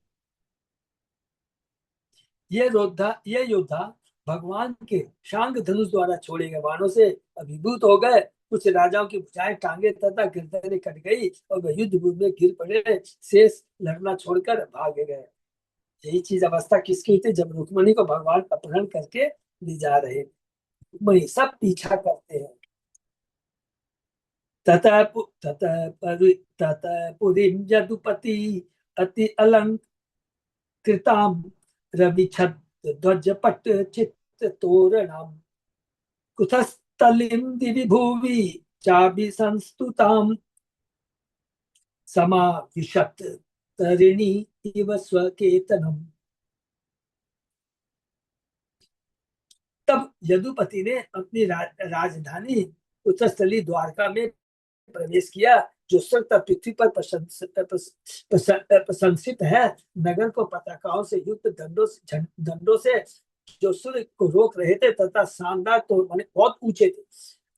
ये योद्धा भगवान के शांग धनुष द्वारा छोड़े गए बाणों से अभिभूत हो गए। कुछ राजाओं की भुजाएं, टांगे तथा गर्दनें कट गई और वे युद्ध भूमि में गिर पड़े, शेष लड़ना छोड़कर भाग गए। यही चीज अवस्था किसकी थी जब रुक्मणी को भगवान अपहरण करके ले जा रहे। रुक्मणी सब पीछा करते हैं। ततः पुरीं यदुपति अति अलंकृतां रविच्छद ध्वजपट चित्त तोरणम् कुतस्थलिं दिवि भुवि चाभि संस्तुतां समाविशत् तरिणी इव स्वकेतनम्। तब यदुपति ने अपनी राजधानी कुशस्थली द्वारका में प्रवेश किया जो सर्वथा पृथ्वी पर प्रशंसित है। नगर को पताकाओं से युक्त दंडों से जो सूर्य को रोक रहे थे तथा शानदार तोड़ माने बहुत ऊंचे थे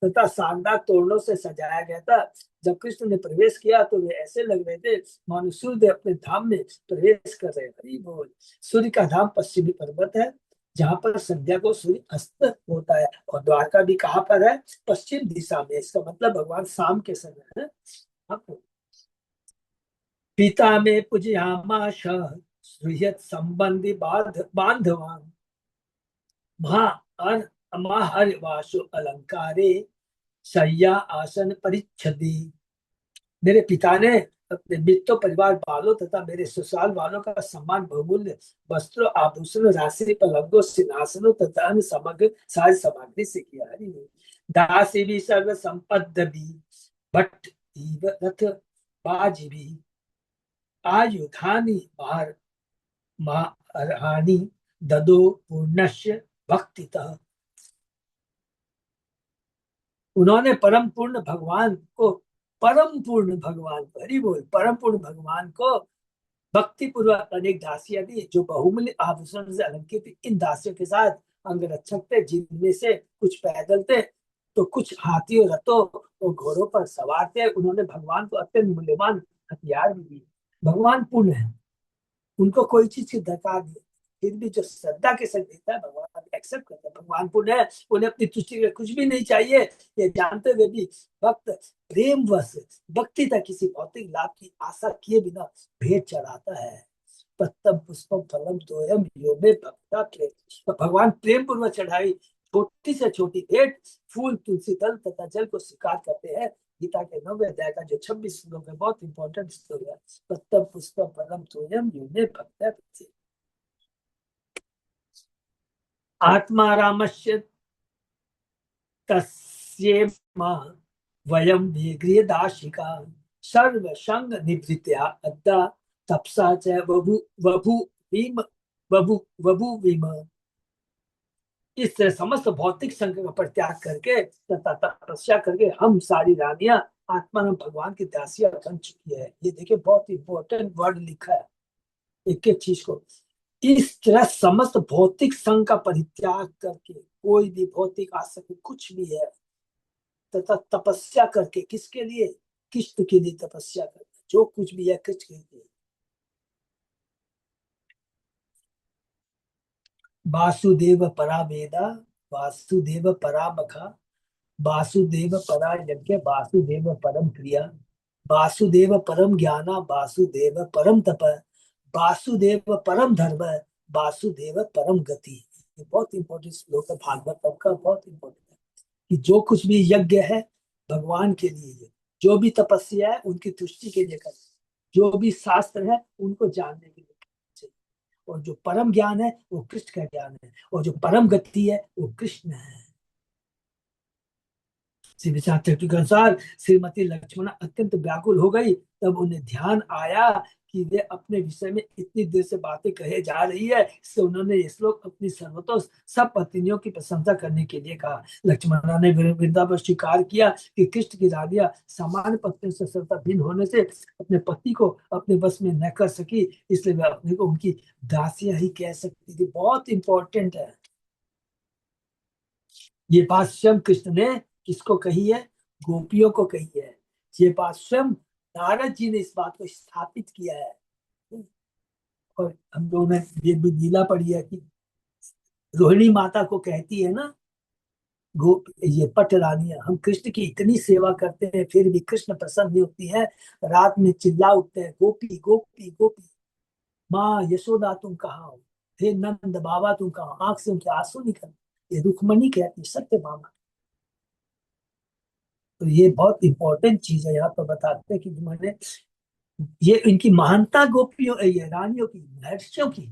तथा शानदार तोरणों से सजाया गया था। जब कृष्ण ने प्रवेश किया तो वे ऐसे लग रहे थे मानो सूर्य अपने धाम में प्रवेश कर रहे। हरि बोल। सूर्य का धाम पश्चिमी पर्वत है जहां पर संध्या को सूर्य अस्त होता है और द्वारका भी कहाँ पर है, पश्चिम दिशा में। इसका मतलब भगवान शाम के समय है। पिता में पूजयामाश सुहृद संबंधी बांधवान महाहरिवासु अलंकारे शय्या आसन परिच्छदी। मेरे पिता ने अपने मित्रों, परिवार वालों तथा मेरे ससुराल वालों का सम्मान बहुमूल्य वस्त्रों, आभूषणों, राशि पलंगों, सिंहासनों तथा अन्य समग्र साज सामग्री से किया। दासी भी सर्व संपद भी भट्ट रथ बाज भी आयुधानी महारहानी ददो पूर्णस्य भक्तितः। उन्होंने परम पूर्ण भगवान को हरि बोल, परम पूर्ण भगवान को भक्ति पूर्वक अनेक दासियां दी जो बहुमूल्य आभूषण से अलंकृत थी। इन दासियों के साथ अंगरक्षक थे जिनमें से कुछ पैदल थे तो कुछ हाथियों, रथों और घोड़ों पर सवार थे। उन्होंने भगवान को अत्यंत मूल्यवान हथियार भी दिए। भगवान पूर्ण है, उनको कोई चीज की दरकार नहीं, फिर भी जो श्रद्धा के साथ देता है भगवान एक्सेप्ट करता है। भगवान पुण्य है, उन्हें अपनी तुष्टि के कुछ भी नहीं चाहिए। ये जानते हुए भी भक्त प्रेम वश भक्ति तक किसी भौतिक लाभ की आशा किए बिना भेंट चढ़ाता है। पत्तम पुष्पम फलम तोयम यो में भक्ता प्रेम। तो भगवान प्रेम पूर्वक चढ़ाई छोटी से छोटी भेंट, फूल, तुलसी दल तथा जल को स्वीकार करते हैं। गीता के 9वें अध्याय का जो 26 श्लोक है बहुत इंपॉर्टेंट श्लोक है। पत्तम पुष्पम फलम तोयम यो में भक्ता प्रेम। आत्मा रामस्य तस्येमा वयम विगृह दाशिका सर्व संग निवृत्या अद्दा तपसा च वभु भीम वभु भीम। इस तरह समस्त भौतिक संग का परित्याग करके तथा तपस्या करके हम सारी रानियां आत्मा में भगवान की दासियां बन चुकी है। ये देखिए बहुत इंपॉर्टेंट वर्ड लिखा है एक एक चीज को। इस तरह समस्त भौतिक संग का परित्याग करके, कोई भी भौतिक आसक्ति कुछ भी है, तथा तपस्या करके, किसके लिए, कृष्ण के लिए तपस्या करके, जो कुछ भी है कृष्ण के लिए। वासुदेव परा वेदा वासुदेव परा मखा वासुदेव परा यज्ञ वासुदेव परम क्रिया वासुदेव परम ज्ञाना, वासुदेव परम तप, वासुदेव परम धर्म, वासुदेव परम गति। ये बहुत इंपॉर्टेंट श्लोक है भागवत का, बहुत इंपॉर्टेंट है कि जो कुछ भी यज्ञ है भगवान के लिए है, जो भी तपस्या है उनकी तुष्टि के लिए कर, जो भी शास्त्र है उनको जानने के लिए चाहिए। और जो परम ज्ञान है वो कृष्ण का ज्ञान है, और जो परम गति है वो कृष्ण है। श्री विश्वनाथ चक्रवर्ती के अनुसार श्रीमती लक्ष्मणा अत्यंत व्याकुल हो गई। तब उन्हें ध्यान आया कि वे अपने विषय में इतनी देर से बातें कहे जा रही है, इससे उन्होंने ये श्लोक अपनी सर्वतो सब पत्नियों की प्रशंसा करने के लिए कहा। लक्ष्मणा ने वृंदावन स्वीकार किया कि कृष्ण की राधियां सामान्य पत्नियों से सर्वथा भिन्न होने से अपने पति को अपने वश में न कर सकी, इसलिए वे अपने को उनकी दासियां ही कह सकती थी। बहुत इंपॉर्टेंट है ये बात, स्वयं कृष्ण ने किसको कही है? गोपियों को कही है। ये बात स्वयं नारद जी ने इस बात को स्थापित किया है। और हम लोगों ने ये भी लीला पढ़ी है कि रोहिणी माता को कहती है ना, गो ये पट रानियां, हम कृष्ण की इतनी सेवा करते हैं फिर भी कृष्ण प्रसन्न नहीं होती है। रात में चिल्ला उठते हैं, गोपी गोपी गोपी, माँ यशोदा तुम कहाँ हो, हे नंद बाबा तुम कहाँ हो? आंख से उनके आंसू निकल, ये रुक्मणी कहती सत्य भामा। तो ये बहुत इंपॉर्टेंट चीज है, यहाँ पर बताते हैं कि मैंने ये इनकी महानता, गोपियों ये रानियों की, महर्षियों की,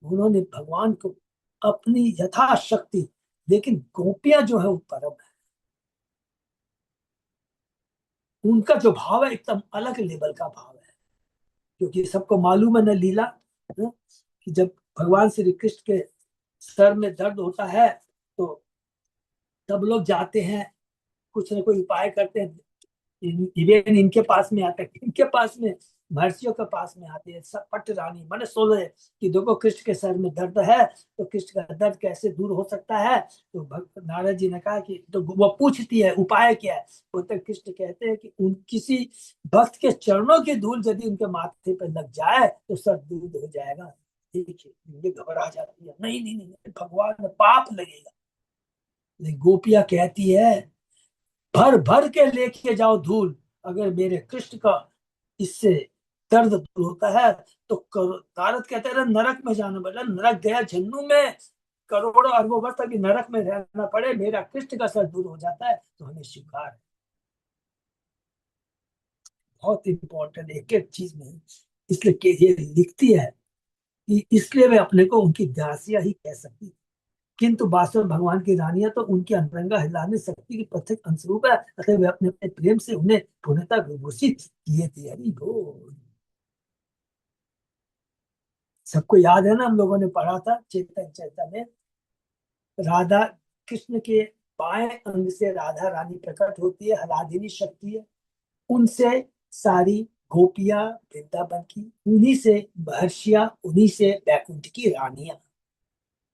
उन्होंने भगवान को अपनी यथाशक्ति, लेकिन गोपियां जो है वो परम है, उनका जो भाव है एकदम अलग लेवल का भाव है। क्योंकि सबको मालूम है ना लीला, कि जब भगवान श्री कृष्ण के सर में दर्द होता है तो सब लोग जाते हैं, कुछ ना कोई उपाय करते हैं, इवेन इनके पास में आते हैं, इनके पास में महर्षियों के पास में आते हैं सब पट रानी, मैंने सोच रहे कि देखो कृष्ण के सर में दर्द है तो कृष्ण का दर्द कैसे दूर हो सकता है। तो भक्त नारद जी ने कहा कि, तो वो पूछती है उपाय क्या है, बोलते कृष्ण कहते हैं कि उन किसी भक्त के चरणों की धूल यदि उनके माथे पर लग जाए तो सर दूर हो जाएगा। ठीक है, ये घबरा जाती है, नहीं नहीं नहीं भगवान पाप लगेगा। लेकिन गोपियां कहती है भर भर के लेके जाओ धूल, अगर मेरे कृष्ण का इससे दर्द दूर होता है तो करो। नारद कहते हैं नरक में जाना पड़ा, नरक गया जन्नू में, करोड़ों अरबों वर्ष तक नरक में रहना पड़े, मेरा कृष्ण का सर दूर हो जाता है तो हमें स्वीकार है। बहुत इंपॉर्टेंट एक एक चीज में, इसलिए ये लिखती है कि इसलिए वे अपने को उनकी दासियां ही कह सकती, किंतु वास्तव में भगवान की रानियां तो उनकी अंतरंगा हिलाने शक्ति की प्रत्येक अंशरूप है, अतः वे अपने अपने प्रेम से उन्हें पूर्णतः विभूषित किए थे। हरि बोल। सबको याद है ना, हम लोगों ने पढ़ा था चेतन चेतन में, राधा कृष्ण के बाएं अंग से राधा रानी प्रकट होती है, हलादिनी शक्ति है, उनसे सारी गोपियां वृंदावन की, उन्हीं से महर्षियां, उन्हीं से बैकुंठ की रानियां,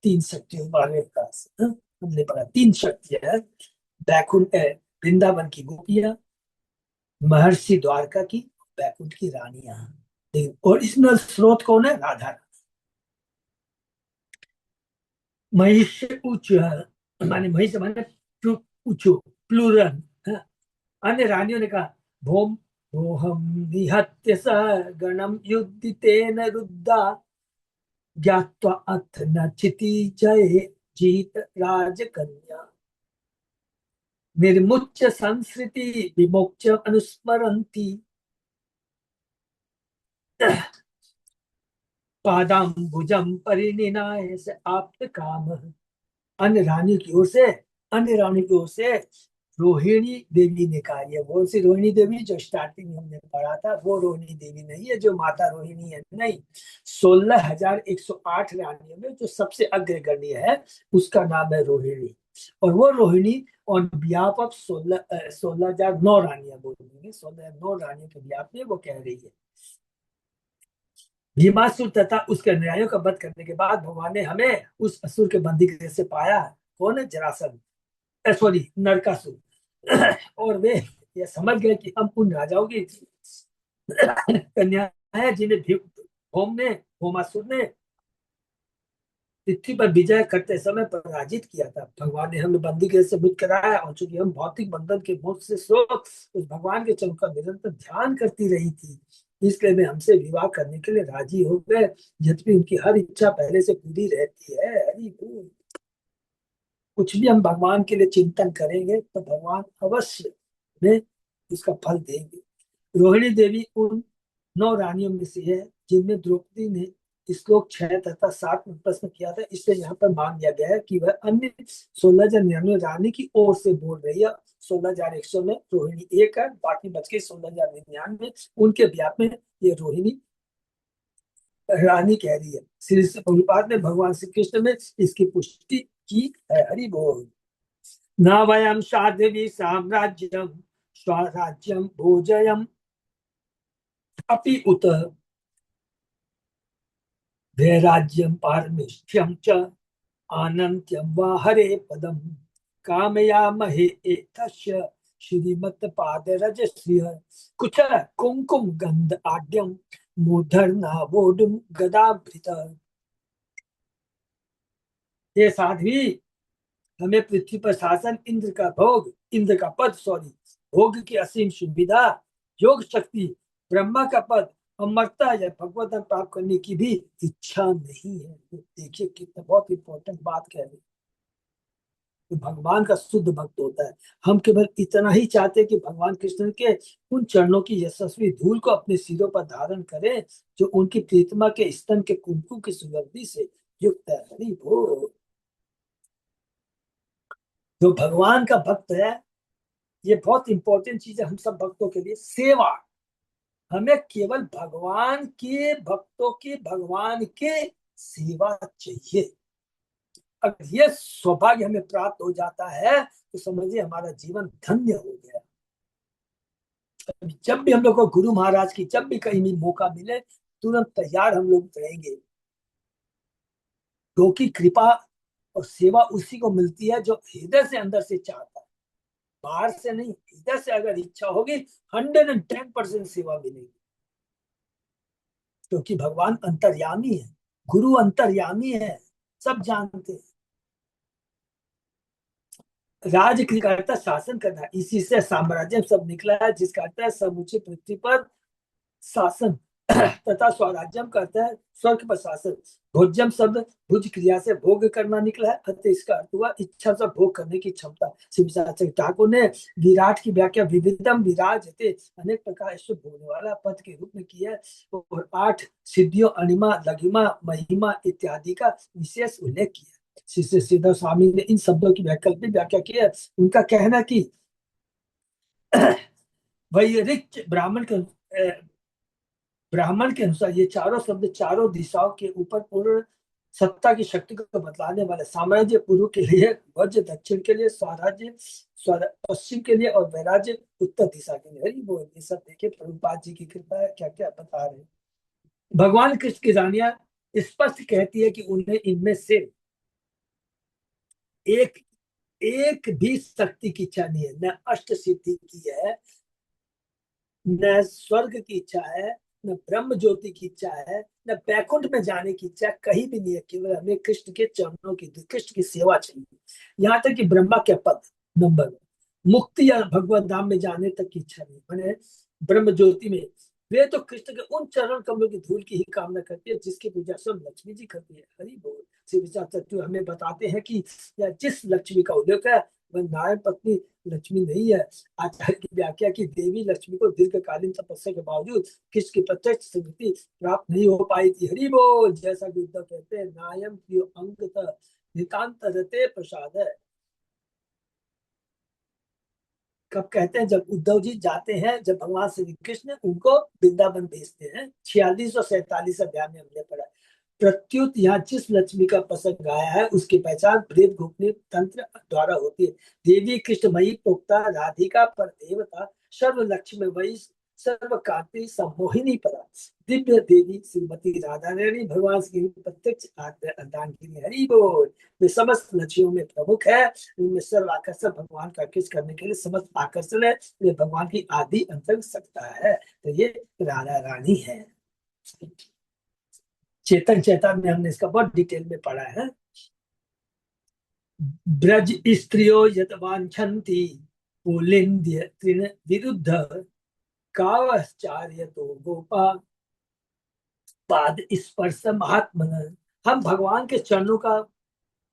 तीन शक्तियों वाले का, हमने पढ़ा तीन शक्तियां है, बैकुंठ वृंदावन की गोपियां, महर्षि द्वारका की, बैकुंठ की रानियां। और इसमें स्रोत कौन है? राधा। महिष उच्च, माने महिष माने ऊंचो, प्लूरल। अन्य रानियों ने कहा भोम भोहम निहत्य स गणम युद्धितेन रुद्धा ज्ञात्वा अथ न चिति जय जीत राजकन्या निर्मुच्य संस्कृति विमोक्ष अनुस्मरन्ति पादाम्बुजम परिनिनाय से आप्त काम। अन्य रानी की ओर से, अन्य रानी की ओर से रोहिणी देवी ने कहा, ये वो सी रोहिणी देवी जो स्टार्टिंग में हमने पढ़ा था, वो रोहिणी देवी नहीं है जो माता रोहिणी है, नहीं। 16,108 रानियों में जो सबसे अग्रगण्य है उसका नाम है रोहिणी। और वो रोहिणी ऑन बिहाफ ऑफ 16,009 रानियां बोलेंगे, 16,009 रानियों के बिहाफ में वो कह रही है। भीमासुर तथा उसके अनुयायियों का वध करने के बाद भगवान ने हमें उस असुर के बंदी गृह से पाया। कौन है? जरासंध, सॉरी नरकासुर। और वे ये समझ गए कि हम उन राजाओं की कन्या है जिन्हें भौम ने, भौमासुर ने पृथ्वी पर विजय करते समय पराजित किया था। भगवान ने हमें बंदी के से मुक्त कराया, और चूंकि हम भौतिक बंधन के बोझ से स्रोत उस भगवान के चरण का निरंतर ध्यान करती रही थी, इसलिए वे हमसे विवाह करने के लिए राजी हो गए। यद्यपि उनकी हर इच्छा पहले से पूरी रहती है। हरि बोल। कुछ भी हम भगवान के लिए चिंतन करेंगे तो भगवान अवश्य में उसका फल देंगे। रोहिणी देवी उन 9 रानियों में से है जिनमें द्रौपदी ने श्लोक 6 तथा 7 में प्रश्न किया था, इसलिए यहाँ पर मान लिया गया है कि वह अन्य 16,099 रानी की ओर से बोल रही है। 16,100 में रोहिणी एक है, बाकी बच के 16,099 उनके ब्याह में ये रोहिणी रानी कह रही है। श्री प्रभुपाद ने भगवान श्री कृष्ण में इसकी पुष्टि की है। हरि बोल। न वयम साध्वी साम्राज्यम स्वराज्यम भोजयम अपि उत वैराज्यम पारमेष्ठ्यम च आनंत्यम वा हरे पदम कामयामहे एतस्य श्रीमत् पादरज श्रिय कुछ कुंकुम गंध आड्यम मूर्धर्ना वोडुम गदाभृत। ये साध्वी, हमें पृथ्वी पर शासन, इंद्र का पद सॉरी भोग की असीम सुविधा, योग शक्ति, ब्रह्मा का पद, अमरता या भगवत प्राप्त करने की भी इच्छा नहीं है। देखिए कितना बहुत इंपॉर्टेंट बात कह रही है। तो भगवान का शुद्ध भक्त होता है। हम केवल इतना ही चाहते हैं कि भगवान कृष्ण के उन चरणों की यशस्वी धूल को अपने सिरों पर धारण करें जो उनकी प्रीतमा के स्तन के कुमकुम की सुगंधि से युक्त है। हरि बोल। जो भगवान का भक्त है, ये बहुत इंपॉर्टेंट चीज है हम सब भक्तों के लिए, सेवा। हमें केवल भगवान के भक्तों की भगवान के सेवा चाहिए। अगर ये सौभाग्य हमें प्राप्त हो जाता है तो समझिए हमारा जीवन धन्य हो गया। जब भी हम लोग को गुरु महाराज की जब भी कहीं भी मौका मिले, तुरंत तैयार हम लोग रहेंगे, क्योंकि कृपा और सेवा उसी को मिलती है जो हृदय से अंदर से चाहता है, बाहर से नहीं। हृदय से अगर इच्छा होगी 110% सेवा मिलेगी, क्योंकि भगवान अंतर्यामी है, गुरु अंतर्यामी है, सब जानते हैं। राज का अर्थ है शासन करना, इसी से साम्राज्य सब निकला है, जिसका अर्थ है समूचे पृथ्वी पर शासन तथा स्वराज्यम करता है स्वर्ग पर शासन। भोज्यम शब्द भुज क्रिया से भोग करना निकला है, अतः इसका अर्थ हुआ इच्छा से भोग करने की क्षमता। शिव ठाकुर ने विराट की व्याख्या विविधम विराज थे अनेक प्रकार से भोगने वाला पद के रूप में की है, और 8 सिद्धियों अनिमा लघिमा महिमा इत्यादि का विशेष उल्लेख किया। श्री श्रीधर स्वामी ने इन शब्दों की वैकल्पिक व्याख्या की है। उनका कहना कि वैरिक ब्राह्मण के अनुसार ये चारों शब्द चारों दिशाओं के ऊपर पूर्ण सत्ता की शक्ति को बतलाने वाले। साम्राज्य पूर्व के लिए, वज्र दक्षिण के लिए, स्वराज्य पश्चिम के लिए, और वैराज्य उत्तर दिशा के लिए। हरि बोल। ये सब देखिए प्रभुपाद जी की कृपा है, क्या क्या बता रहे हैं। भगवान कृष्ण की रानियां स्पष्ट कहती है कि उन्हें इनमें से एक एक भी शक्ति की इच्छा नहीं है, न अष्ट सिद्धि की है, न स्वर्ग की इच्छा है, न ब्रह्म ज्योति की इच्छा है, न बैकुंठ में जाने की इच्छा, कहीं भी नहीं है। केवल हमें कृष्ण के चरणों की, कृष्ण की सेवा चाहिए। यहाँ तक कि ब्रह्मा के पद नंबर, मुक्ति या भगवत धाम में जाने तक की इच्छा नहीं। मैंने ब्रह्म ज्योति में वे तो कृष्ण के उन चरण कमलों की धूल की ही कामना करती है जिसकी पूजा सब लक्ष्मी जी करती है। हरि बोल। श्री विचार तत्व हमें बताते हैं कि जिस लक्ष्मी का उल्लेख है वह नारायण पत्नी लक्ष्मी नहीं है। आचार्य की व्याख्या की देवी लक्ष्मी को दीर्घकालीन तपस्या के बावजूद किसकी प्रत्यक्ष स्वीकृति प्राप्त नहीं हो पाई थी। हरि बोल। जैसा कि उद्धव कहते हैं, नायम प्रियो अंग नितांत रते प्रसाद है। कब कहते हैं? जब उद्धव जी जाते हैं, जब भगवान श्री कृष्ण उनको वृंदावन भेजते हैं। 46 और 47 अध्याय में हमने पढ़ा। प्रत्युत यहाँ जिस लक्ष्मी का प्रसंग आया है उसकी पहचान प्रेत गोपनीय तंत्र द्वारा होती है। देवी कृष्णमयी प्रोक्ता राधिका पर देवता सर्व लक्ष्मी वही सर्व कांति सम्मोहिनी परा दिव्य देवी श्रीमती राधा रानी भगवान श्री प्रत्यक्ष दान की। हरि बोल। वे समस्त लक्ष्मियों में प्रमुख है, उनमें सर्व आकर्षण भगवान का किस करने के लिए समस्त आकर्षण है। वे भगवान की आदि अंतर सकता है, तो ये राधा रानी है। चेतन चेतन में हमने इसका बहुत डिटेल में पढ़ा है। ब्रज स्त्रियो यत वांछन्ति पुलिंद्य तृण विरुद्ध कावश्चार्य तो गोपा पाद स्पर्श महात्मन। हम भगवान के चरणों का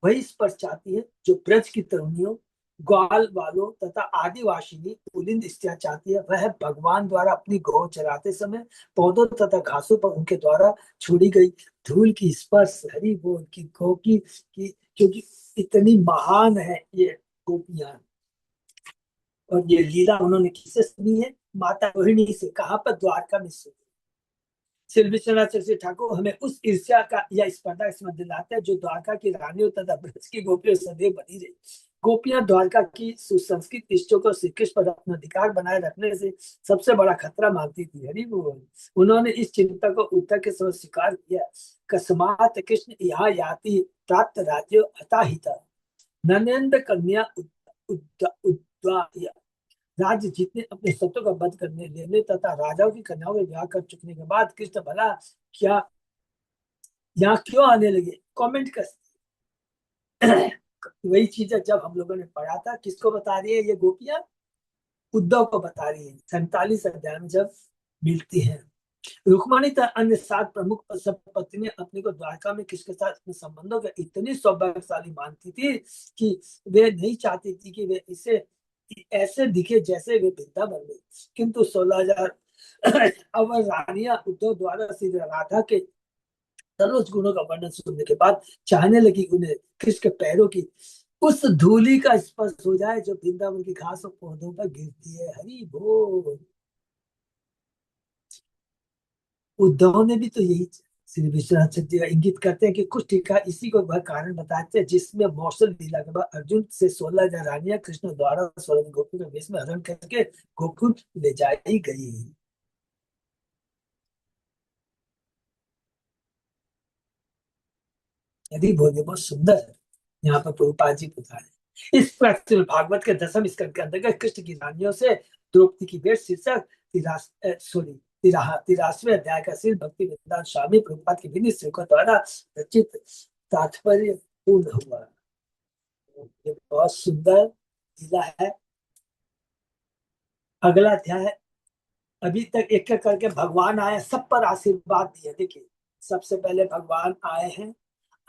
वही स्पर्श चाहती है जो ब्रज की तरुणियों, ग्वाल वालों तथा आदिवासिनी पुलिंद स्त्रियां चाहती है। वह भगवान द्वारा अपनी गौ चराते समय पौधों तथा घासों पर उनके द्वारा छोड़ी गई धूल की स्पर्श, हरि बोल की गौ की क्योंकि इतनी महान है ये गोपियां। और ये लीला उन्होंने किससे सुनी है? माता रोहिणी से। कहाँ पर? द्वारका में सुनी। श्री विश्वनाथ चक्रवर्ती ठाकुर हमें उस ईर्ष्या का या स्पर्धा इसमें दिलाते हैं जो द्वारका की रानियों तथा ब्रज की गोपियों सदैव बनी रही। गोपियां द्वारका की सुसंस्कृत इष्टों को श्री कृष्ण पर अपना अधिकार बनाए रखने से सबसे बड़ा खतरा मानती थी। हरि बोल। उन्होंने इस चिंता को उत्तर के समय स्वीकार किया। कस्मात कृष्ण यहाँ याति प्राप्त राज्य अताहिता नरेंद्र कन्या उद्वाया। राज्य जीतने, अपने शत्रु का वध करने, लेने तथा राजाओं की कन्याओं के विवाह कर चुकने के बाद कृष्ण भला क्या यहाँ क्यों आने लगे? कमेंट कर। वही चीज है जब हम लोगों ने पढ़ा था। किसको बता रही है ये गोपियां? उद्धव को बता रही है 47 अध्याय में जब मिलती हैं। रुक्मणी तथा अन्य 7 प्रमुख सब पत्नियां अपने को द्वारका में किसके साथ अपने संबंधों का इतनी सौभाग्यशाली मानती थी कि वे नहीं चाहती थी कि वे इसे ऐसे दिखे जैसे वे वृंदावन में। किंतु 16,000 अवर रानियां उद्धव द्वारा श्री राधा के सर्वोच्च गुणों का वर्णन सुनने के बाद चाहने लगी उन्हें कृष्ण के पैरों की उस धूलि का स्पर्श हो जाए जो वृंदावन की घास और पौधों पर गिरती है। हरि बोल। उद्धव ने भी तो यही श्री विश्वनाथ चक्रवर्ती का इंगित करते हैं कि कुछ टीका इसी को वह कारण बताते हैं जिसमें मौसल लीला के बाद अर्जुन से 16,000 रानियां कृष्ण द्वारा 16 गोकुल के वेश में हरण करके गोकुल ले जाई गई। यदि बोलिए बहुत सुंदर है। यहाँ पर प्रभुपाद जी बता रहे इस प्रकार भागवत के 10वें स्कंद के अंतर्गत कृष्ण की रानियों से द्रौपदी की भेंट शीर्षक तिरासवें अध्याय का श्री भक्ति वेदांत स्वामी प्रभुपाद के विनित श्लोकों द्वारा रचित तात्पर्य पूर्ण हुआ। ये बहुत सुंदर लीला है। अगला अध्याय है। अभी तक एक एक करके भगवान आए, सब पर आशीर्वाद दिए। देखिए सबसे पहले भगवान आए हैं।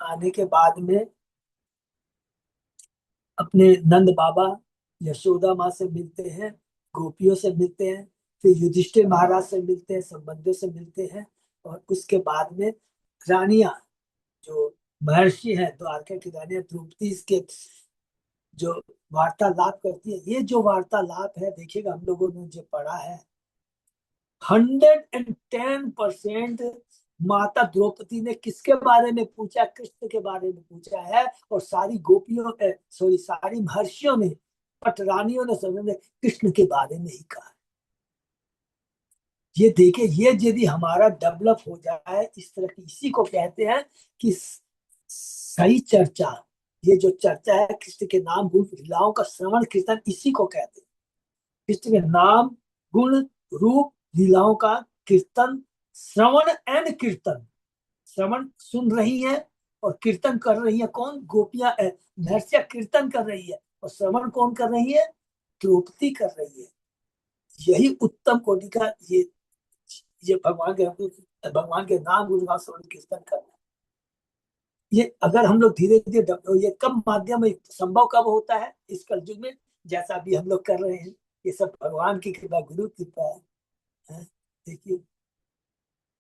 आने के बाद में अपने नंद बाबा यशोदा माँ से मिलते हैं, गोपियों से मिलते हैं, फिर युधिष्ठिर महाराज से मिलते हैं, संबंधियों से मिलते हैं। और उसके बाद में रानियां जो महर्षि हैं, द्वारका की रानियां द्रौपदी के जो वार्तालाप करती है। ये जो वार्तालाप है देखिएगा हम लोगों ने जो पढ़ा है 110% माता द्रौपदी ने किसके बारे में पूछा? कृष्ण के बारे में पूछा है। और सारी गोपियों सॉरी सारी महर्षियों ने, पटरानियों ने, सब ने कृष्ण के बारे में ही कहा। ये देखिए, ये यदि हमारा डेवलप हो जाए इस तरह की, इसी को कहते हैं कि सही चर्चा। ये जो चर्चा है कृष्ण के नाम गुण लीलाओं का श्रवण कीर्तन, इसी को कहते हैं। कृष्ण के नाम गुण रूप लीलाओं का कीर्तन, श्रवण एंड कीर्तन। श्रवण सुन रही है और कीर्तन कर रही है कौन? गोपियां, महर्षियां कीर्तन कर रही है। और श्रवण कौन कर रही है? द्रौपदी कर रही है। यही उत्तम कोटि का ये भगवान के नाम गुण का श्रवण कीर्तन करना। ये अगर हम लोग धीरे धीरे, ये कम माध्यम में संभव कब होता है? इस कलयुग में, जैसा अभी हम लोग कर रहे हैं। ये सब भगवान की कृपा, गुरु की कृपा है। देखिए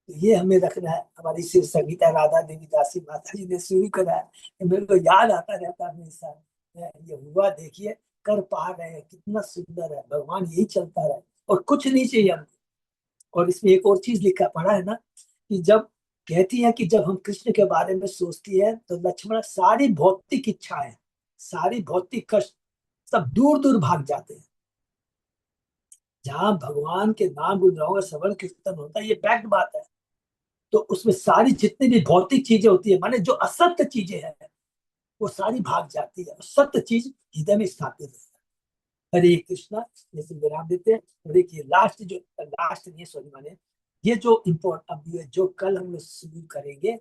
ये हमें रखना है। हमारी शिव संगीता राधा देवी दासी माता जी ने शुरू करा है। ये मेरे को याद आता रहता है हमेशा। ये हुआ देखिए, कर पा रहे हैं, कितना सुंदर है। भगवान यही चलता रहे और कुछ नहीं चाहिए हमको। और इसमें एक और चीज लिखा पड़ा है ना कि जब कहती है कि जब हम कृष्ण के बारे में सोचती है तो लक्ष्मण सारी भौतिक इच्छाएं, सारी भौतिक कष्ट सब दूर दूर भाग जाते हैं। जहां भगवान के नाम गुण का श्रवण कीर्तन होता है, ये फैक्ट बात है। तो उसमें सारी जितनी भी भौतिक चीजें होती है, माने जो असत्य चीजें हैं, वो सारी भाग जाती है। सत्य चीज हृदय में स्थापित है। हरे कृष्णा। जैसे विराम देते हैं। और देखिए लास्ट जो, लास्ट नहीं सॉरी, माने ये जो इम्पोर्ट अब ये जो कल हम लोग शुरू करेंगे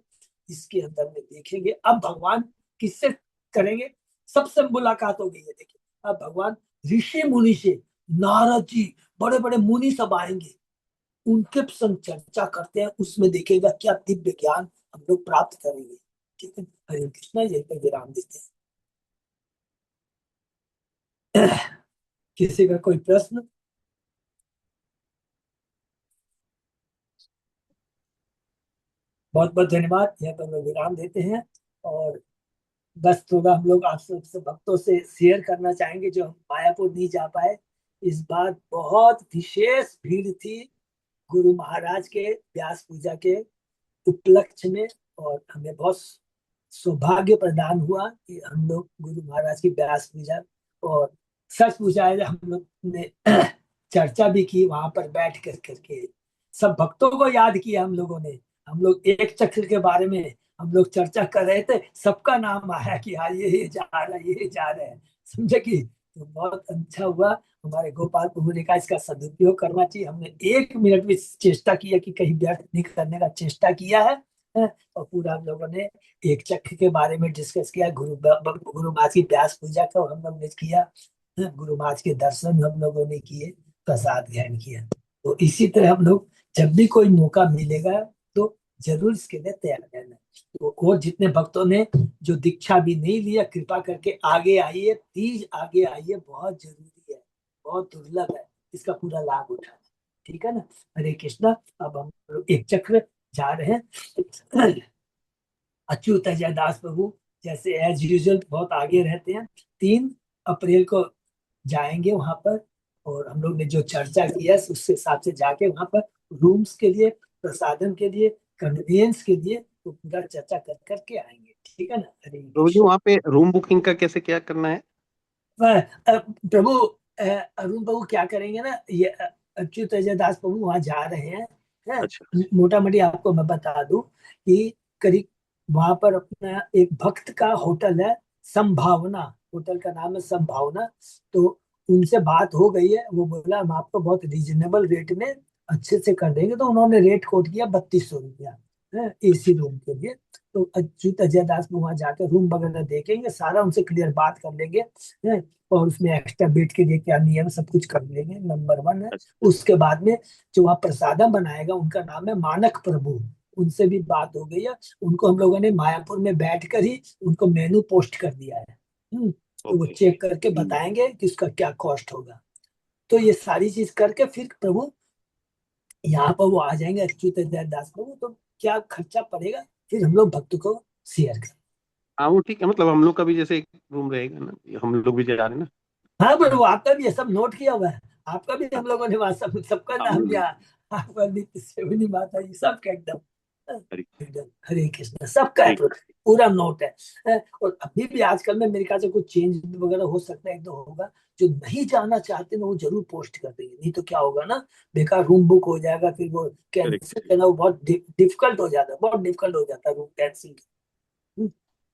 इसके अंदर में देखेंगे। अब भगवान किससे करेंगे, सबसे मुलाकात हो गई है। देखिए अब भगवान ऋषि मुनि से, नारद जी, बड़े बड़े मुनि सब आएंगे, उनके संग चर्चा करते हैं, उसमें देखेगा क्या दिव्य ज्ञान हम लोग प्राप्त करेंगे। ठीक है, हरे कृष्णा, यही पे विराम देते हैं। किसी का कोई प्रश्न? बहुत बहुत धन्यवाद, यहाँ पर मैं विराम देते हैं। और बस थोड़ा हम लोग आप सबसे भक्तों से शेयर करना चाहेंगे, जो हम मायापुर नहीं जा पाए, इस बार बहुत विशेष भीड़ थी गुरु महाराज के व्यास पूजा के उपलक्ष्य में। और हमें बहुत सौभाग्य प्रदान हुआ कि हम लोग गुरु महाराज की व्यास पूजा, और सच पूछा है हम लोग ने चर्चा भी की वहां पर बैठ कर करके, सब भक्तों को याद किया हम लोगों ने। हम लोग एक चक्र के बारे में हम लोग चर्चा कर रहे थे, सबका नाम आया कि हाँ ये जा रहा है, ये जा रहे हैं, समझे कि। तो बहुत अच्छा हुआ। हमारे गोपाल प्रभु ने कहा इसका सदुपयोग करना चाहिए। हमने 1 मिनट भी चेष्टा किया कि कहीं व्यर्थ नहीं करने का चेष्टा किया है। और पूरा हम लोगों ने एक चक्र के बारे में डिस्कस किया। गुरु महाराज की व्यास पूजा का हम लोग ने किया। गुरु महाराज के दर्शन हम लोगों ने किए, प्रसाद ग्रहण किया। तो इसी तरह हम लोग जब भी कोई मौका मिलेगा तो जरूर इसके लिए तैयार रहना। तो और जितने भक्तों ने जो दीक्षा भी नहीं लिया, कृपा करके आगे आइए, प्लीज आगे आइए, बहुत जरूरी है, बहुत दुर्लभ है, इसका पूरा लाभ उठाना। ठीक है ना। हरे कृष्णा। अब हम लोग एक चक्र जा रहे हैं। अच्युत अजय दास प्रभु जैसे एज यूजुअल बहुत आगे रहते हैं। 3 अप्रैल को जाएंगे वहां पर, और हम लोग ने जो चर्चा किया उसके हिसाब से जाके वहां पर रूम्स के लिए, प्रसादन के लिए, कन्वीनियंस के लिए तो पूरा चर्चा कर करके आएंगे। ठीक है ना। हरे प्रभु जी कृष्ण। वहाँ पे रूम बुकिंग का कैसे क्या करना है? प्रभु अरुण प्रभु क्या करेंगे ना, ये अच्युत अजय दास प्रभु वहां जा रहे हैं। अच्छा। मोटा मोटी आपको मैं बता दूं कि करीब वहां पर अपना एक भक्त का होटल है, संभावना, होटल का नाम है संभावना। तो उनसे बात हो गई है, वो बोला हम आपको बहुत रीजनेबल रेट में अच्छे से कर देंगे। तो उन्होंने रेट कोट किया 3200 रुपया एसी रूम के लिए। तो अच्युत अजय दास में वहां जाकर रूम वगैरह देखेंगे, सारा उनसे क्लियर बात कर लेंगे। हैं? और उसमें एक्स्ट्रा बेड के लिए क्या नियम, सब कुछ कर लेंगे, नंबर 1 है। अच्छा। उसके बाद में जो वहाँ प्रसादम बनाएगा, उनका नाम है मानक प्रभु, उनसे भी बात हो गई है। उनको हम लोगों ने मायापुर में बैठ कर ही उनको मेनू पोस्ट कर दिया है। तो वो ओके। चेक करके बताएंगे कि उसका क्या कॉस्ट होगा। तो ये सारी चीज करके फिर प्रभु यहाँ पर वो आ जाएंगे, अच्युत दास प्रभु, तो क्या खर्चा पड़ेगा फिर हम लोग भक्त को शेयर करें। हाँ वो ठीक है, मतलब हम लोग का भी जैसे एक रूम रहेगा ना, हम लोग भी जा रहे हैं ना। हाँ प्रभु, आपका भी ये सब नोट किया हुआ है, आपका भी हम हाँ, लोगों ने वहां सब सबका हम नाम लोग। लिया। आपका नित्य सेवनी माता जी सबका एकदम हरी। एकदम हरे कृष्ण सबका है ठीक। पूरा नोट है। और अभी भी आजकल में मेरे ख्याल से कुछ चेंज वगैरह हो सकता है, एक दो होगा। जो नहीं जाना चाहते ना वो जरूर पोस्ट कर देंगे, नहीं तो क्या होगा ना, बेकार रूम बुक हो जाएगा, फिर वो कैंसिल करेक्ट। करना वो बहुत डिफिकल्ट हो जाता है, बहुत डिफिकल्ट हो जाता है रूम कैंसिल।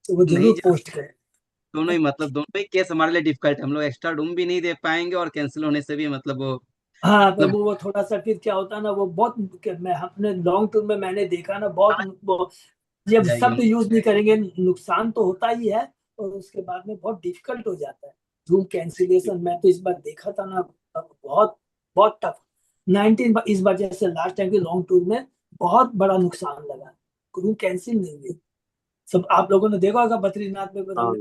तो वो नहीं जरूर जा पोस्ट करें। दोनों ही, मतलब दोनों ही केस हमारे लिए डिफिकल्ट है। हम लोग एक्स्ट्रा रूम भी नहीं दे पाएंगे और कैंसिल होने से भी मतलब वो हाँ मतलब प्रभु, वो थोड़ा सा फिर क्या होता है ना, वो बहुत, मैं अपने लॉन्ग टूर में मैंने देखा ना, बहुत वो जब जाएगी। शब्द यूज नहीं करेंगे नुकसान तो होता ही है, और उसके बाद में बहुत डिफिकल्ट हो जाता है रूम कैंसिलेशन। मैं तो इस बार देखा था ना, बहुत बहुत टफ 19, इस बार जैसे लास्ट टाइम के लॉन्ग टूर में बहुत बड़ा नुकसान लगा, रूम कैंसिल नहीं हुई। सब आप लोगों ने देखा होगा बद्रीनाथ में हाँ।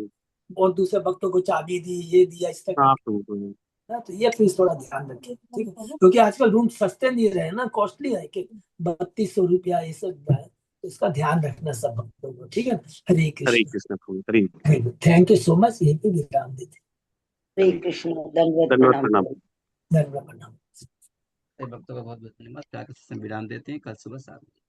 और दूसरे भक्तों को चाबी दी, ये दिया, इस तरह हाँ करके। प्रभु। हाँ, तो ये प्लीज थोड़ा ध्यान रखें, ठीक है, क्योंकि आजकल रूम सस्ते नहीं रहे ना, कॉस्टली है कि 3200 रुपया ये सब है। तो इसका ध्यान रखना सब भक्तों को, ठीक है। हरे हरे कृष्ण। कृष्ण प्रभु, हरे। थैंक यू सो मच, यही पे विराम देते। हरे हरे। कृष्ण, दंडवत धन्यवाद, प्रणाम। प्रणाम। धन्यवाद प्रणाम। भक्तों का बहुत बहुत धन्यवाद। जाकर विराम देते हैं, कल सुबह 7 बजे।